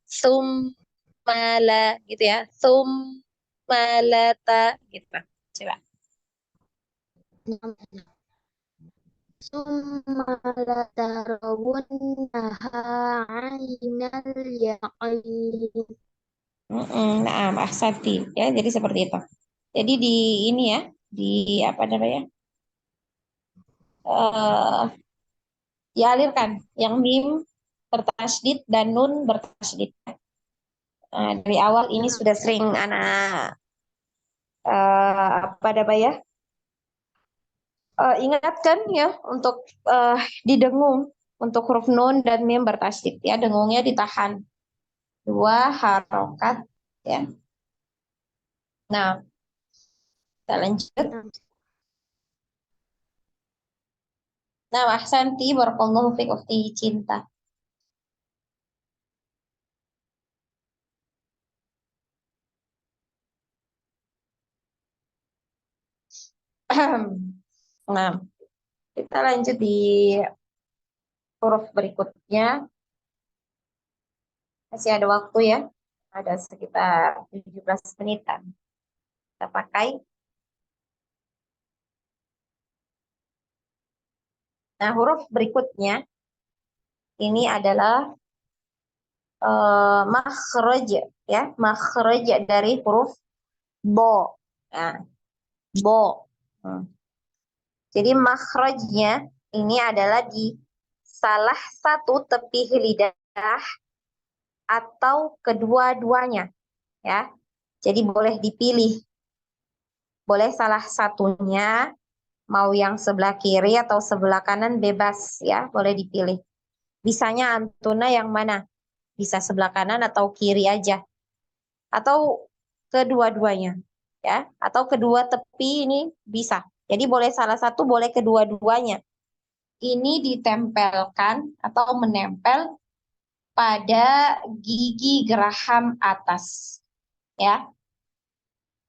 Summala gitu ya. Summalata gitu. Coba. Summa latarawunnaha 'ainal yaqin. Nah, ahsanti ya. Jadi seperti itu. Jadi di ini ya, di apa namanya? Dialirkan yang mim bertasydid dan nun bertasydid. Dari awal ini sudah sering anak apa namanya? Ingatkan ya untuk didengung untuk huruf nun dan mim bertasydid ya, dengungnya ditahan 2 harokat ya. Nah, kita lanjut. Nah, ahsanti barakallahu fiik ukhti cinta. Nah, kita lanjut di huruf berikutnya. Masih ada waktu ya. Ada sekitar 17 menitan. Kita pakai. Nah, huruf berikutnya ini adalah makhraj ya, makhraj dari huruf bo. Nah, bo. Jadi makhrajnya ini adalah di salah satu tepi lidah atau kedua-duanya ya. Jadi boleh dipilih. Boleh salah satunya, mau yang sebelah kiri atau sebelah kanan bebas ya, boleh dipilih. Bisanya antuna yang mana? Bisa sebelah kanan atau kiri aja. Atau kedua-duanya ya, atau kedua tepi ini bisa. Jadi boleh salah satu, boleh kedua-duanya. Ini ditempelkan atau menempel pada gigi geraham atas ya.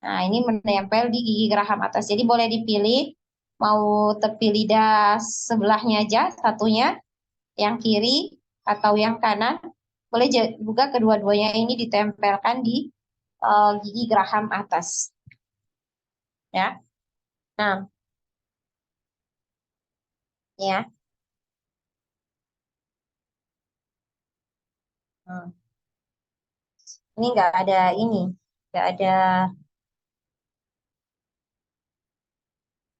Nah, ini menempel di gigi geraham atas. Jadi boleh dipilih mau tepi lidah sebelahnya aja satunya, yang kiri atau yang kanan. Boleh juga kedua-duanya ini ditempelkan di gigi geraham atas. Ya. Nah. Ya. Ini nggak ada ini.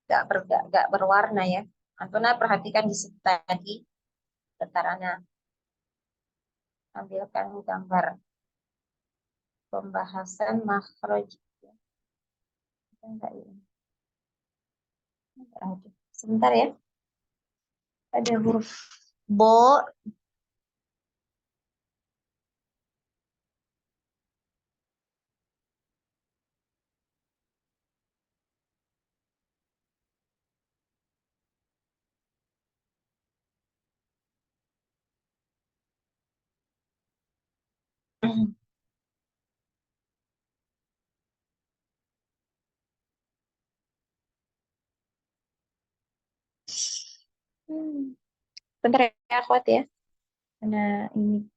Nggak berwarna ya. Antuna perhatikan di situ tadi. Bentar Ana ambilkan gambar pembahasan makhraj. Enggak ini. Sebentar ya. Ada huruf bo. Bentar ya, akhwat ya. Karena ini.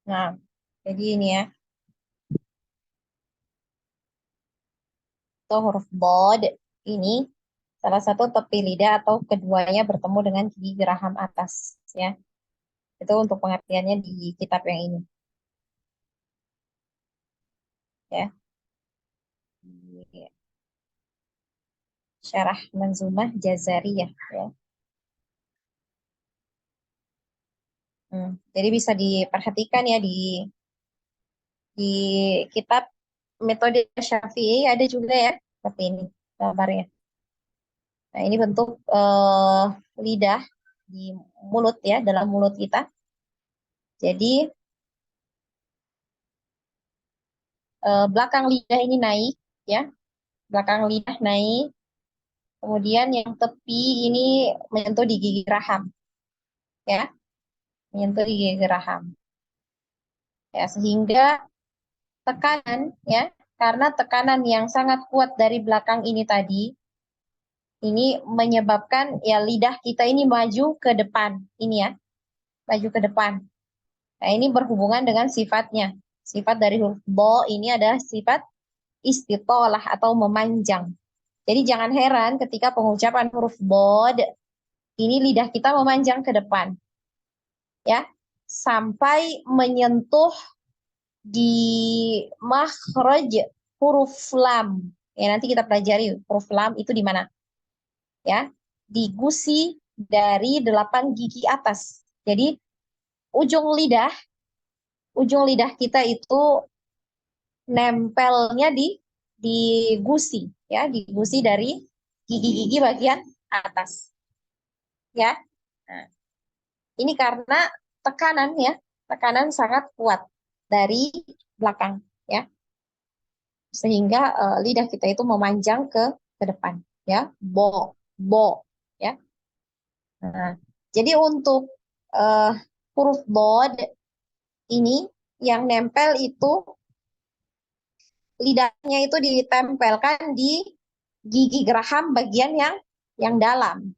Nah, jadi ini ya. Atau huruf bod ini salah satu tepi lidah atau keduanya bertemu dengan gigi geraham atas ya. Itu untuk pengertiannya di kitab yang ini ya. Di Syarah Manzumah Jazariyah ya. Jadi bisa diperhatikan ya di kitab metode Syafi'i ada juga ya seperti ini gambarnya. Nah, ini bentuk lidah di mulut ya, dalam mulut kita. Jadi belakang lidah ini naik ya, belakang lidah naik. Kemudian yang tepi ini menyentuh di gigi geraham ya, menyentuh di gigi geraham. Ya, sehingga tekanan ya, karena tekanan yang sangat kuat dari belakang ini tadi, ini menyebabkan ya lidah kita ini maju ke depan, ini ya, maju ke depan. Nah, ini berhubungan dengan sifatnya. Sifat dari huruf bo ini adalah sifat istitolah atau memanjang. Jadi jangan heran ketika pengucapan huruf bod, ini lidah kita memanjang ke depan. Ya, sampai menyentuh di makhraj huruf lam. Ya, nanti kita pelajari huruf lam itu di mana. Ya, di gusi dari 8 gigi atas. Jadi ujung lidah kita itu nempelnya di gusi ya, di gusi dari gigi-gigi bagian atas. Ya. Nah, ini karena tekanan ya, tekanan sangat kuat dari belakang ya. Sehingga lidah kita itu memanjang ke depan ya. Bo ya. Nah, jadi untuk uh, huruf bod ini yang nempel itu lidahnya itu ditempelkan di gigi geraham bagian yang dalam.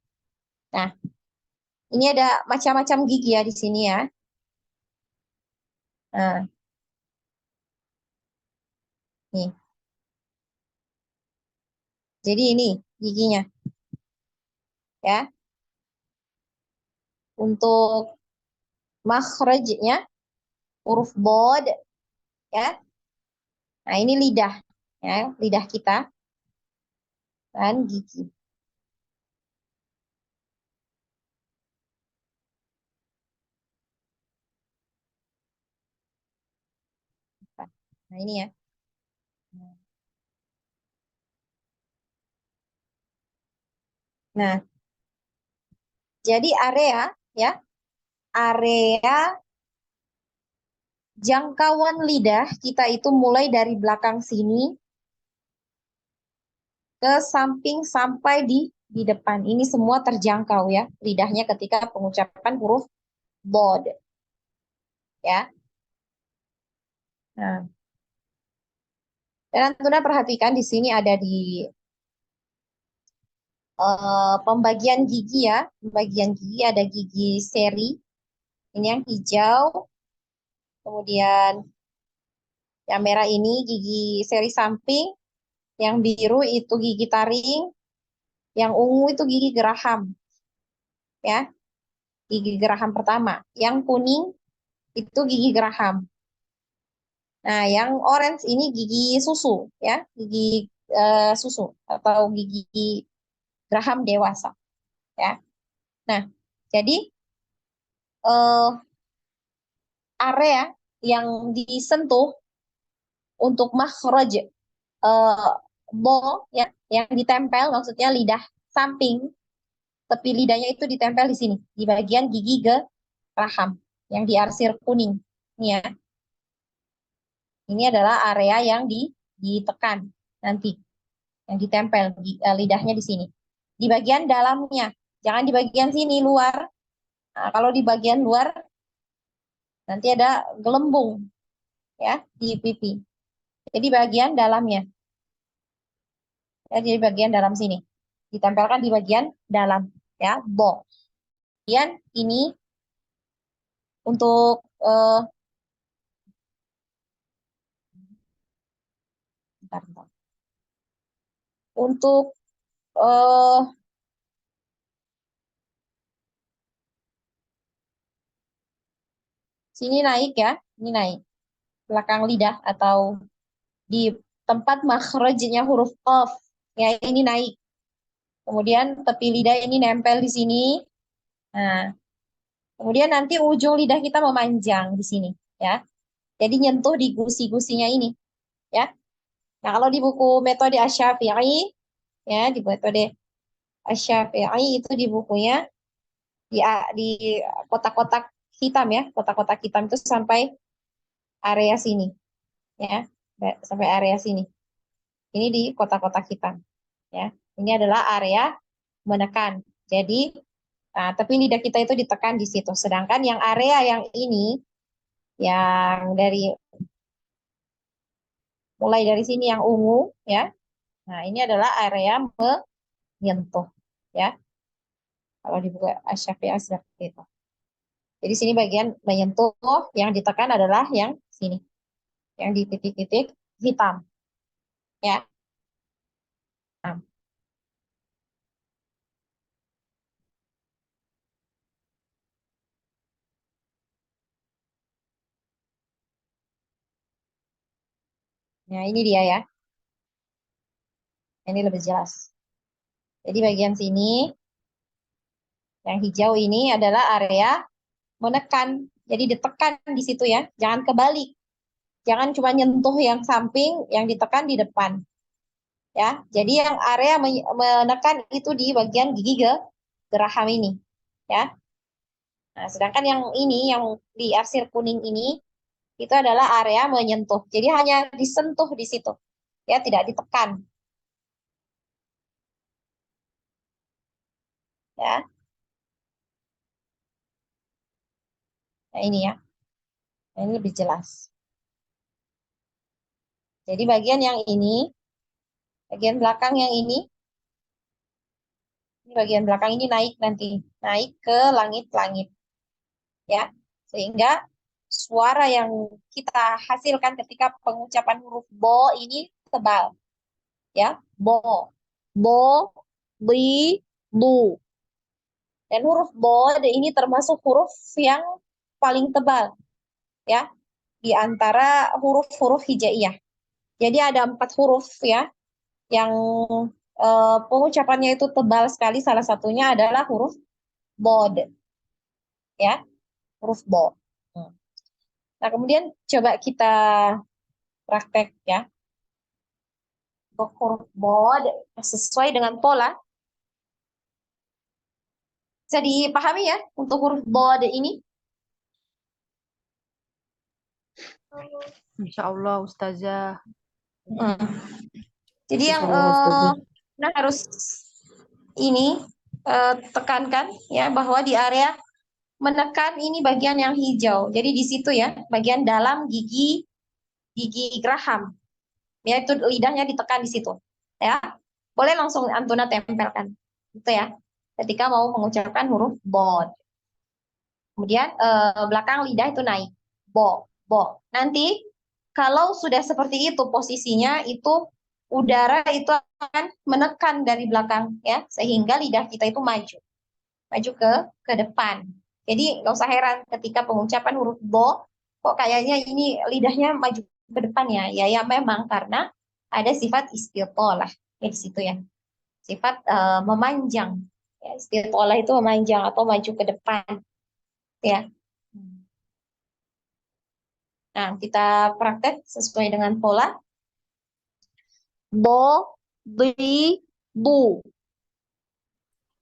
Nah, ini ada macam-macam gigi ya di sini ya. Nah, nih. Jadi ini giginya ya. Untuk makhrajnya huruf bod ya. Nah, ini lidah ya, lidah kita dan gigi. Nah, ini ya. Nah, jadi area ya, area jangkauan lidah kita itu mulai dari belakang sini ke samping sampai di depan. Ini semua terjangkau ya, lidahnya ketika pengucapan huruf bod ya. Nah, dan Antuna perhatikan di sini ada di pembagian gigi ya, pembagian gigi ada gigi seri, ini yang hijau, kemudian yang merah ini gigi seri samping, yang biru itu gigi taring, yang ungu itu gigi geraham, ya, gigi geraham pertama. Yang kuning itu gigi geraham. Nah, yang orange ini gigi susu, ya, gigi susu atau gigi geraham dewasa, ya. Nah, jadi area yang disentuh untuk makhraj bo ya, yang ditempel maksudnya lidah samping, tepi lidahnya itu ditempel di sini, di bagian gigi geraham yang diarsir kuning. Ini ya. Ini adalah area yang ditekan nanti, yang ditempel lidahnya di sini. Di bagian dalamnya, jangan di bagian sini luar. Nah, kalau di bagian luar nanti ada gelembung ya di pipi. Jadi bagian dalamnya. Ya, jadi bagian dalam sini. Ditempelkan di bagian dalam ya, bo. Kemudian ini untuk bentar. Untuk sini naik ya, ini naik belakang lidah atau di tempat makhrajnya huruf qaf ya, ini naik. Kemudian tepi lidah ini nempel di sini. Nah, kemudian nanti ujung lidah kita memanjang di sini ya. Jadi nyentuh di gusi-gusinya ini ya. Nah, kalau di buku metode Asy-Syafi'i ya, di metode Asy-Syafi'i itu di bukunya di kotak-kotak hitam ya, kotak-kotak hitam itu sampai area sini ya, sampai area sini. Ini di kotak-kotak hitam ya. Ini adalah area menekan. Jadi tapi lidah kita itu ditekan di situ. Sedangkan yang area yang ini, yang mulai dari sini yang ungu ya. Nah, ini adalah area menyentuh ya. Kalau dibuka Asy-Syafi'i seperti itu. Jadi sini bagian menyentuh, yang ditekan adalah yang sini. Yang di titik-titik hitam. Ya. Nah. Nah, ini dia ya. Ini lebih jelas. Jadi bagian sini, yang hijau ini adalah area menekan. Jadi ditekan di situ ya. Jangan kebalik. Jangan cuma nyentuh yang samping, yang ditekan di depan. Ya, jadi yang area menekan itu di bagian gigi geraham ini. Ya. Nah, sedangkan yang ini, yang di arsir kuning ini, itu adalah area menyentuh. Jadi hanya disentuh di situ. Ya, tidak ditekan. Ya. Nah, ini ya. Nah, ini lebih jelas. Jadi bagian yang ini, bagian belakang yang ini bagian belakang ini naik nanti. Naik ke langit-langit. Ya. Sehingga suara yang kita hasilkan ketika pengucapan huruf bo ini tebal. Ya, bo. Bo, bi, bu. Dan huruf bo ini termasuk huruf yang paling tebal. Ya, di antara huruf-huruf hijaiyah. Jadi ada 4 huruf ya, yang pengucapannya itu tebal sekali. Salah satunya adalah huruf bod. Ya, huruf bo. Nah, kemudian coba kita praktek ya. Untuk huruf bod sesuai dengan pola. Bisa dipahami ya untuk huruf bod ini? Insya Allah Ustazah. Jadi yang Insyaallah, Ustazah. nah harus ini tekankan ya bahwa di area menekan ini bagian yang hijau. Jadi di situ ya, bagian dalam gigi geraham. Ya itu lidahnya ditekan di situ. Ya. Boleh langsung Antuna tempelkan. Gitu ya. Ketika mau mengucapkan huruf bod. Kemudian belakang lidah itu naik. Bo, bo. Nanti kalau sudah seperti itu posisinya itu udara itu akan menekan dari belakang ya sehingga lidah kita itu maju ke depan. Jadi nggak usah heran ketika pengucapan huruf bo kok kayaknya ini lidahnya maju ke depan ya. Ya memang karena ada sifat istitolah ya di situ ya. Sifat memanjang. Ya, istitolah itu memanjang atau maju ke depan ya. Nah, kita praktek sesuai dengan pola. Bo, bi, bu.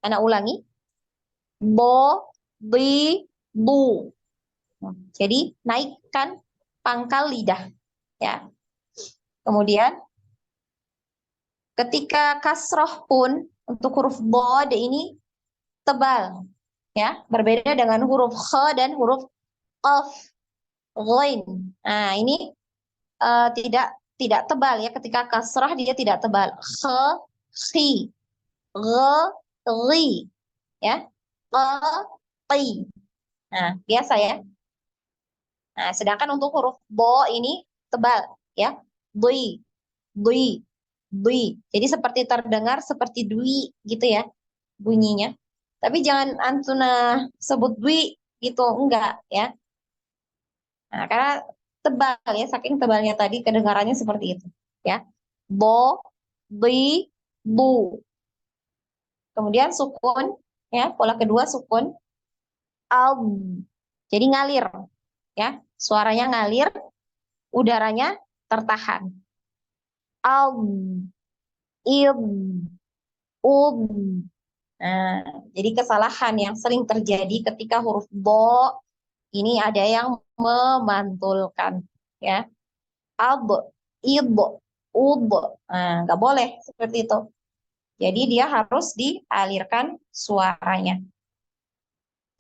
Anak ulangi. Bo, bi, bu. Jadi naikkan pangkal lidah. Ya. Kemudian ketika kasroh pun untuk huruf bod ini tebal. Ya, berbeda dengan huruf kha dan huruf qaf, ghain. Nah, ini tidak tebal ya, ketika kasrah dia tidak tebal. Kha, khi, gha, ri, ya, qa, qi. Nah, biasa ya. Nah, sedangkan untuk huruf bo ini tebal ya. Dui, dui, dui. Jadi seperti terdengar seperti dui gitu ya bunyinya. Tapi jangan Antuna sebut dui gitu, enggak ya. Nah, karena tebal ya, saking tebalnya tadi kedengarannya seperti itu ya. Bo, bi, bu. Kemudian sukun ya, pola kedua sukun. Al. Jadi ngalir ya, suaranya ngalir, udaranya tertahan. Al, ib, ub. Nah, jadi kesalahan yang sering terjadi ketika huruf bo ini ada yang memantulkan ya. Ab, ib, ub. Nah, nggak boleh seperti itu. Jadi dia harus dialirkan suaranya.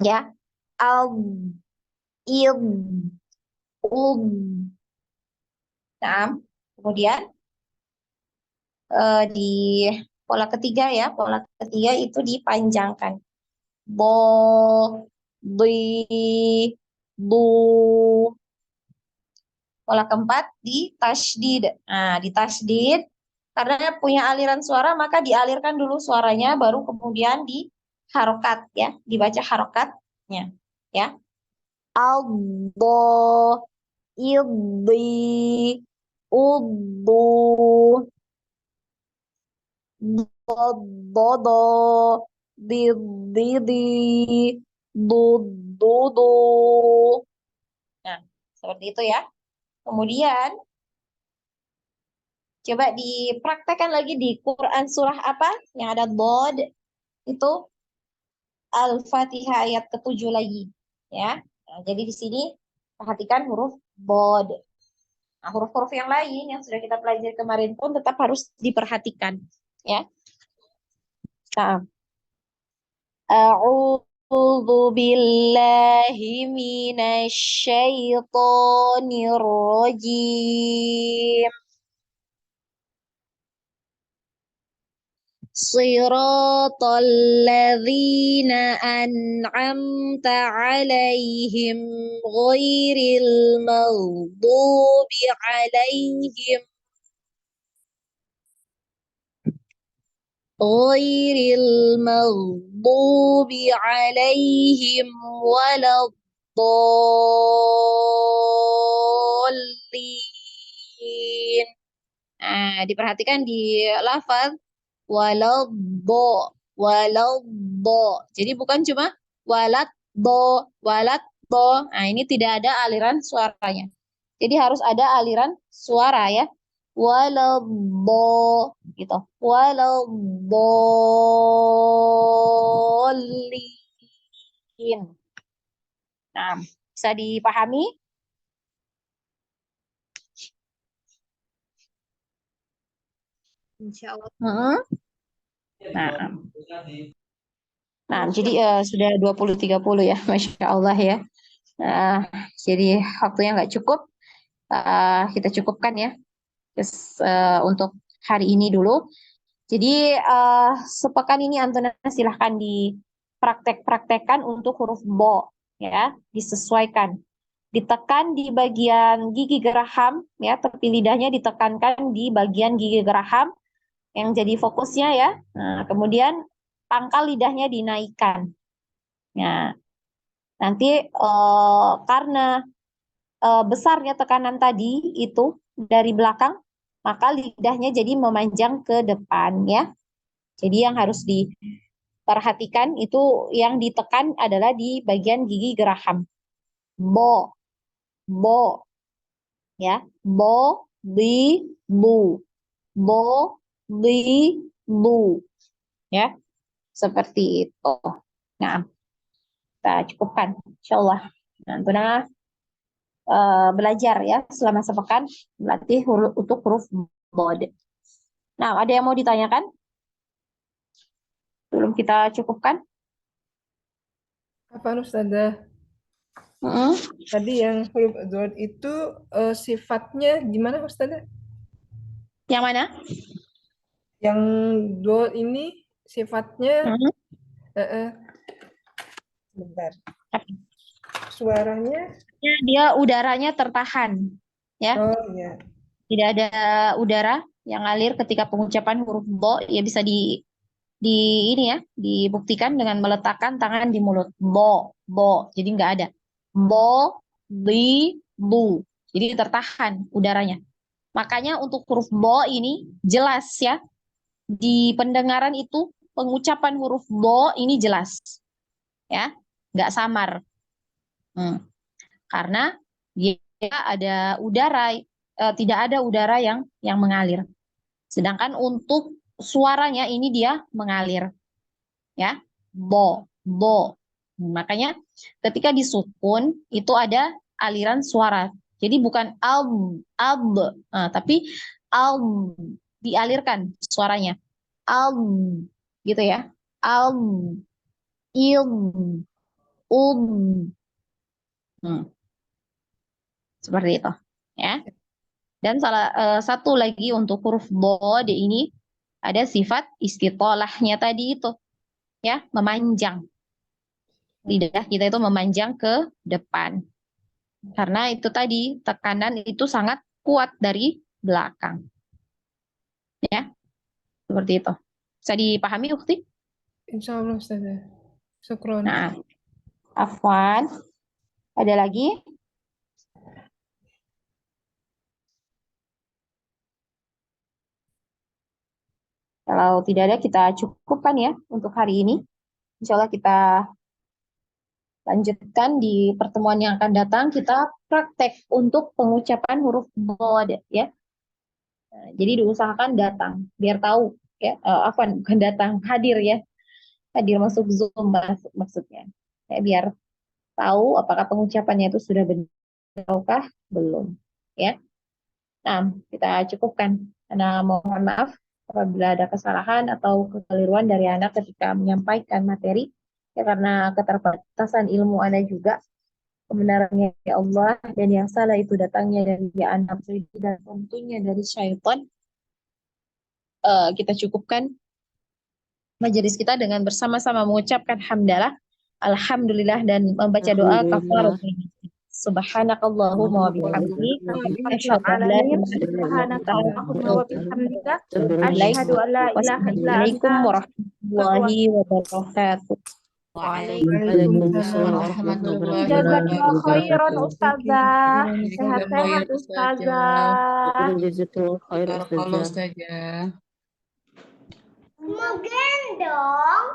Ya. Ab, ib, ub. Nah, kemudian di pola ketiga ya, pola ketiga itu dipanjangkan. Bo, bi, bu. Pola keempat di tasydid. Nah, di tasydid karena punya aliran suara maka dialirkan dulu suaranya baru kemudian di harokat ya, dibaca harokatnya ya. Aldo, iddi, uddu, dodo, didi, dududu. Nah, seperti itu ya. Kemudian coba dipraktekkan lagi di Quran surah apa yang ada bod itu Al-Fatihah ayat ke-7 lagi ya. Nah, jadi di sini perhatikan huruf bod. Nah, huruf-huruf yang lain yang sudah kita pelajari kemarin pun tetap harus diperhatikan ya. Nah, A'udzu billahi minasyaitonir rajim. Shiratal ladzina an'amta 'alaihim ghairil maghdubi 'alaihim waladdallin. Nah, diperhatikan di lafaz waladdo. Jadi bukan cuma waladdo. Nah, ini tidak ada aliran suaranya. Jadi harus ada aliran suara ya. Waladdo gitu. Waladdallin. Nah, bisa dipahami? Insya Allah. Heeh. Nah, jadi sudah 20.30 ya, Masya Allah ya. Nah, jadi waktunya nggak cukup. Kita cukupkan ya. Terus, untuk hari ini dulu. Jadi sepekan ini Antuna silahkan dipraktek-praktekkan untuk huruf bo ya, disesuaikan. Ditekan di bagian gigi geraham ya, tepi lidahnya ditekankan di bagian gigi geraham yang jadi fokusnya ya. Nah, kemudian pangkal lidahnya dinaikkan. Nah, nanti karena besarnya tekanan tadi itu dari belakang, maka lidahnya jadi memanjang ke depan ya. Jadi yang harus diperhatikan itu yang ditekan adalah di bagian gigi geraham. Bo, bo, ya, bo, li, bu, bo, li, bu, ya, seperti itu. Nah, kita cukupkan, insya Allah. Nah, belajar ya selama sepekan berlatih untuk huruf bod. Nah, ada yang mau ditanyakan? Belum kita cukupkan? Apa Ustazah? Tadi yang huruf dot itu sifatnya gimana Ustazah? Yang mana? Yang dot ini sifatnya bentar. Suaranya Dia udaranya tertahan ya. oh ya. Tidak ada udara yang ngalir ketika pengucapan huruf bo, ya bisa di ini ya, dibuktikan dengan meletakkan tangan di mulut. Bo, bo. Jadi nggak ada. Bo, li, bu. Jadi tertahan udaranya. Makanya untuk huruf bo ini jelas ya. Di pendengaran itu pengucapan huruf bo ini jelas. Ya, nggak samar. Karena dia ada udara, tidak ada udara yang mengalir. Sedangkan untuk suaranya ini dia mengalir. Ya, bo, bo. Makanya ketika disukun itu ada aliran suara. Jadi bukan ab, tapi al, dialirkan suaranya. Al, gitu ya. Al, il, seperti itu, ya. Dan salah satu lagi untuk huruf bod ini ada sifat istitolahnya tadi itu, ya, memanjang. Lidah kita itu memanjang ke depan. Karena itu tadi tekanan itu sangat kuat dari belakang. Ya, seperti itu. Bisa dipahami, Ukti? Insya Allah Ustazah. Syukron. Nah, afwan. Ada lagi? Kalau tidak ada, kita cukupkan ya untuk hari ini. Insya Allah kita lanjutkan di pertemuan yang akan datang. Kita praktek untuk pengucapan huruf bod ya. Nah, jadi diusahakan datang biar tahu ya. Bukan datang, hadir ya. Hadir masuk Zoom maksudnya. Ya, biar tahu apakah pengucapannya itu sudah benar ataukah belum ya. Nah, kita cukupkan. Karena mohon maaf apabila ada kesalahan atau kekeliruan dari anak ketika menyampaikan materi, ya karena keterbatasan ilmu Anda juga, kebenarannya ya Allah, dan yang salah itu datangnya dari ya anak pribadi dan tentunya dari syaitan. Kita cukupkan majelis kita dengan bersama-sama mengucapkan hamdalah, alhamdulillah, dan membaca doa kafaratul majlis. Subhanakallahumma wa bihamdika asyhadu an la ilaha illa anta Subhanakallahumma wa bihamdika asyhadu asyhadu an la ilaha illa Wassalamualaikum anta warahmatullahi wabarakatuh. Waalaikumsalam warahmatullahi Jazakallah khairan wabarakatuh. Ustazah. Sehat-sehat Ustazah. Jazakallahu khair Barakallahu Ustazah. Ustazah. Mau gendong.